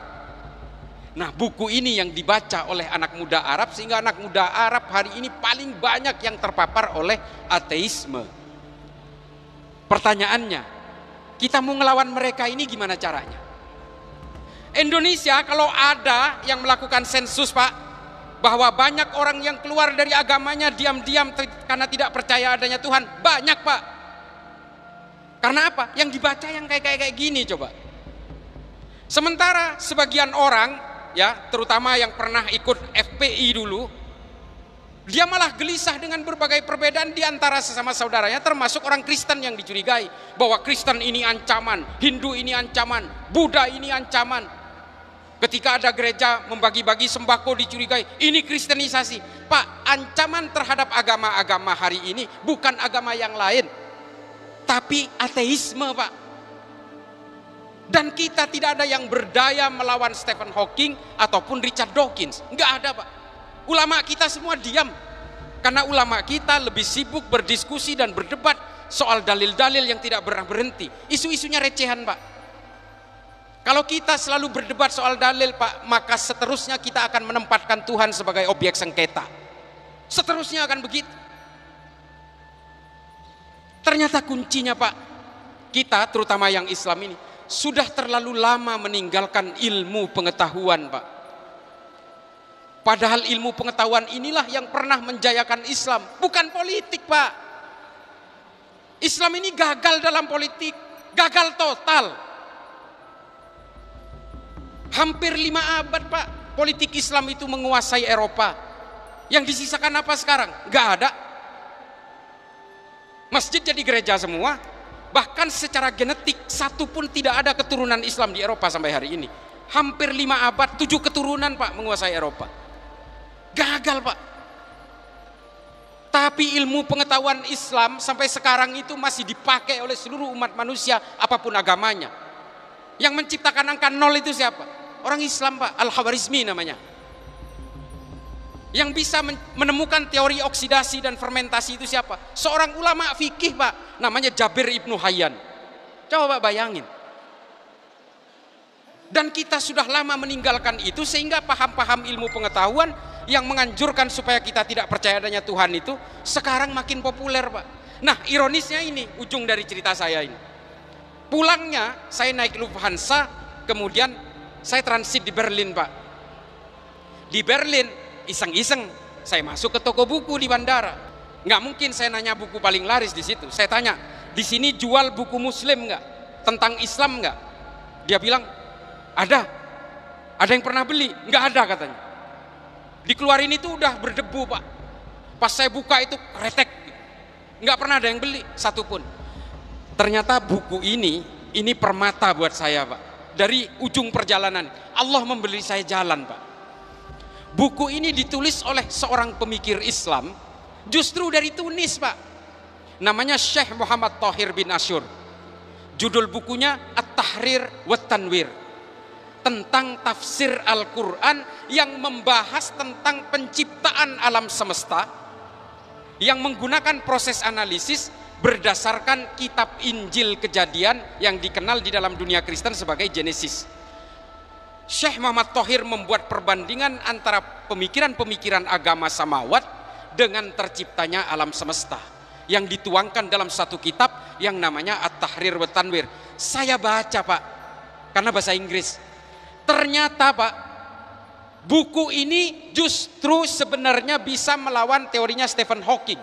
Nah buku ini yang dibaca oleh anak muda Arab, sehingga anak muda Arab hari ini paling banyak yang terpapar oleh ateisme. Pertanyaannya, kita mau ngelawan mereka ini gimana caranya? Indonesia kalau ada yang melakukan sensus Pak, bahwa banyak orang yang keluar dari agamanya diam-diam karena tidak percaya adanya Tuhan, banyak Pak. Karena apa? Yang dibaca yang kayak gini coba. Sementara sebagian orang ya, terutama yang pernah ikut FPI dulu, dia malah gelisah dengan berbagai perbedaan di antara sesama saudaranya, termasuk orang Kristen yang dicurigai bahwa Kristen ini ancaman, Hindu ini ancaman, Buddha ini ancaman. Ketika ada gereja membagi-bagi sembako dicurigai, ini kristenisasi. Pak, ancaman terhadap agama-agama hari ini bukan agama yang lain, tapi ateisme Pak. Dan kita tidak ada yang berdaya melawan Stephen Hawking ataupun Richard Dawkins. Enggak ada Pak. Ulama kita semua diam. Karena ulama kita lebih sibuk berdiskusi dan berdebat soal dalil-dalil yang tidak pernah berhenti. Isu-isunya recehan Pak. Kalau kita selalu berdebat soal dalil Pak, maka seterusnya kita akan menempatkan Tuhan sebagai objek sengketa. Seterusnya akan begitu. Ternyata kuncinya Pak, kita terutama yang Islam ini sudah terlalu lama meninggalkan ilmu pengetahuan Pak. Padahal ilmu pengetahuan inilah yang pernah menjayakan Islam, bukan politik Pak. Islam ini gagal dalam politik, gagal total. Hampir 5 abad Pak, politik Islam itu menguasai Eropa. Yang disisakan apa sekarang? Gak ada. Masjid jadi gereja semua. Bahkan secara genetik satu pun tidak ada keturunan Islam di Eropa sampai hari ini. Hampir 5 abad, 7 keturunan Pak menguasai Eropa. Gagal Pak. Tapi ilmu pengetahuan Islam sampai sekarang itu masih dipakai oleh seluruh umat manusia apapun agamanya. Yang menciptakan angka 0 itu siapa? Orang Islam Pak, Al-Khawarizmi namanya. Yang bisa menemukan teori oksidasi dan fermentasi itu siapa? Seorang ulama fikih, Pak, namanya Jabir Ibnu Hayyan. Coba Pak bayangin. Dan kita sudah lama meninggalkan itu, sehingga paham-paham ilmu pengetahuan yang menganjurkan supaya kita tidak percaya adanya Tuhan itu sekarang makin populer, Pak. Nah, ironisnya ini ujung dari cerita saya ini. Pulangnya saya naik Lufthansa, kemudian saya transit di Berlin, Pak. Di Berlin iseng-iseng saya masuk ke toko buku di bandara. Nggak mungkin saya nanya buku paling laris di situ. Saya tanya, di sini jual buku Muslim nggak? Tentang Islam nggak? Dia bilang, ada. Ada yang pernah beli? Nggak ada katanya. Dikeluarin itu udah berdebu, Pak. Pas saya buka itu kretek. Nggak pernah ada yang beli satupun. Ternyata buku ini permata buat saya, Pak. Dari ujung perjalanan Allah memberi saya jalan, Pak. Buku ini ditulis oleh seorang pemikir Islam, justru dari Tunis, Pak. Namanya Syekh Muhammad Thohir bin Asyur. Judul bukunya At-Tahrir wa Tanwir, tentang tafsir Al-Quran yang membahas tentang penciptaan alam semesta, yang menggunakan proses analisis berdasarkan kitab Injil Kejadian yang dikenal di dalam dunia Kristen sebagai Genesis. Syekh Muhammad Thohir membuat perbandingan antara pemikiran-pemikiran agama samawat dengan terciptanya alam semesta yang dituangkan dalam satu kitab yang namanya At-Tahrir wa Tanwir. Saya baca, Pak, karena bahasa Inggris. Ternyata, Pak, buku ini justru sebenarnya bisa melawan teorinya Stephen Hawking,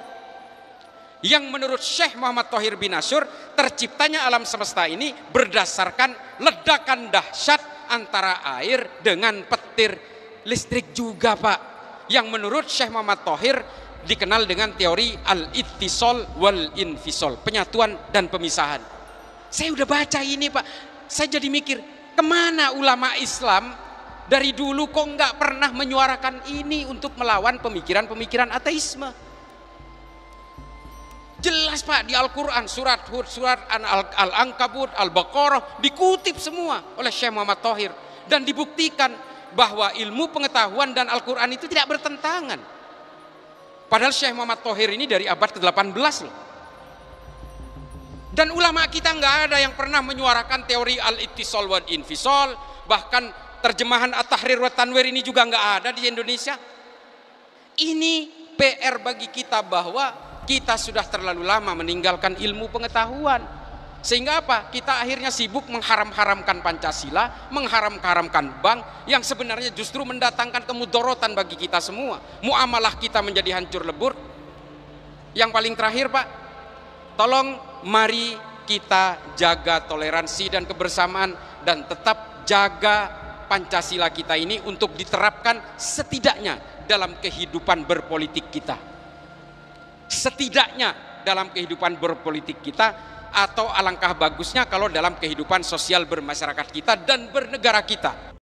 yang menurut Syekh Muhammad Thohir bin Asyur terciptanya alam semesta ini berdasarkan ledakan dahsyat antara air dengan petir listrik juga, Pak, yang menurut Syekh Muhammad Thohir dikenal dengan teori al-ittisal wal infisal, penyatuan dan pemisahan. Saya udah baca ini, Pak, saya jadi mikir, kemana ulama Islam dari dulu kok nggak pernah menyuarakan ini untuk melawan pemikiran-pemikiran ateisme? Jelas, Pak, di Al-Quran, surat Hud, surat Al-Ankabut, Al-Baqarah, dikutip semua oleh Syekh Muhammad Thohir. Dan dibuktikan bahwa ilmu pengetahuan dan Al-Quran itu tidak bertentangan. Padahal Syekh Muhammad Thohir ini dari abad ke-18 loh. Dan ulama kita nggak ada yang pernah menyuarakan teori al-ittisal wal infisal. Bahkan terjemahan At-Tahrir wa Tanwir ini juga nggak ada di Indonesia. Ini PR bagi kita bahwa kita sudah terlalu lama meninggalkan ilmu pengetahuan. Sehingga apa? Kita akhirnya sibuk mengharam-haramkan Pancasila, mengharam-haramkan bank, yang sebenarnya justru mendatangkan kemudorotan bagi kita semua. Muamalah kita menjadi hancur lebur. Yang paling terakhir, Pak, tolong mari kita jaga toleransi dan kebersamaan, dan tetap jaga Pancasila kita ini untuk diterapkan setidaknya dalam kehidupan berpolitik kita. Setidaknya dalam kehidupan berpolitik kita, atau alangkah bagusnya kalau dalam kehidupan sosial bermasyarakat kita dan bernegara kita.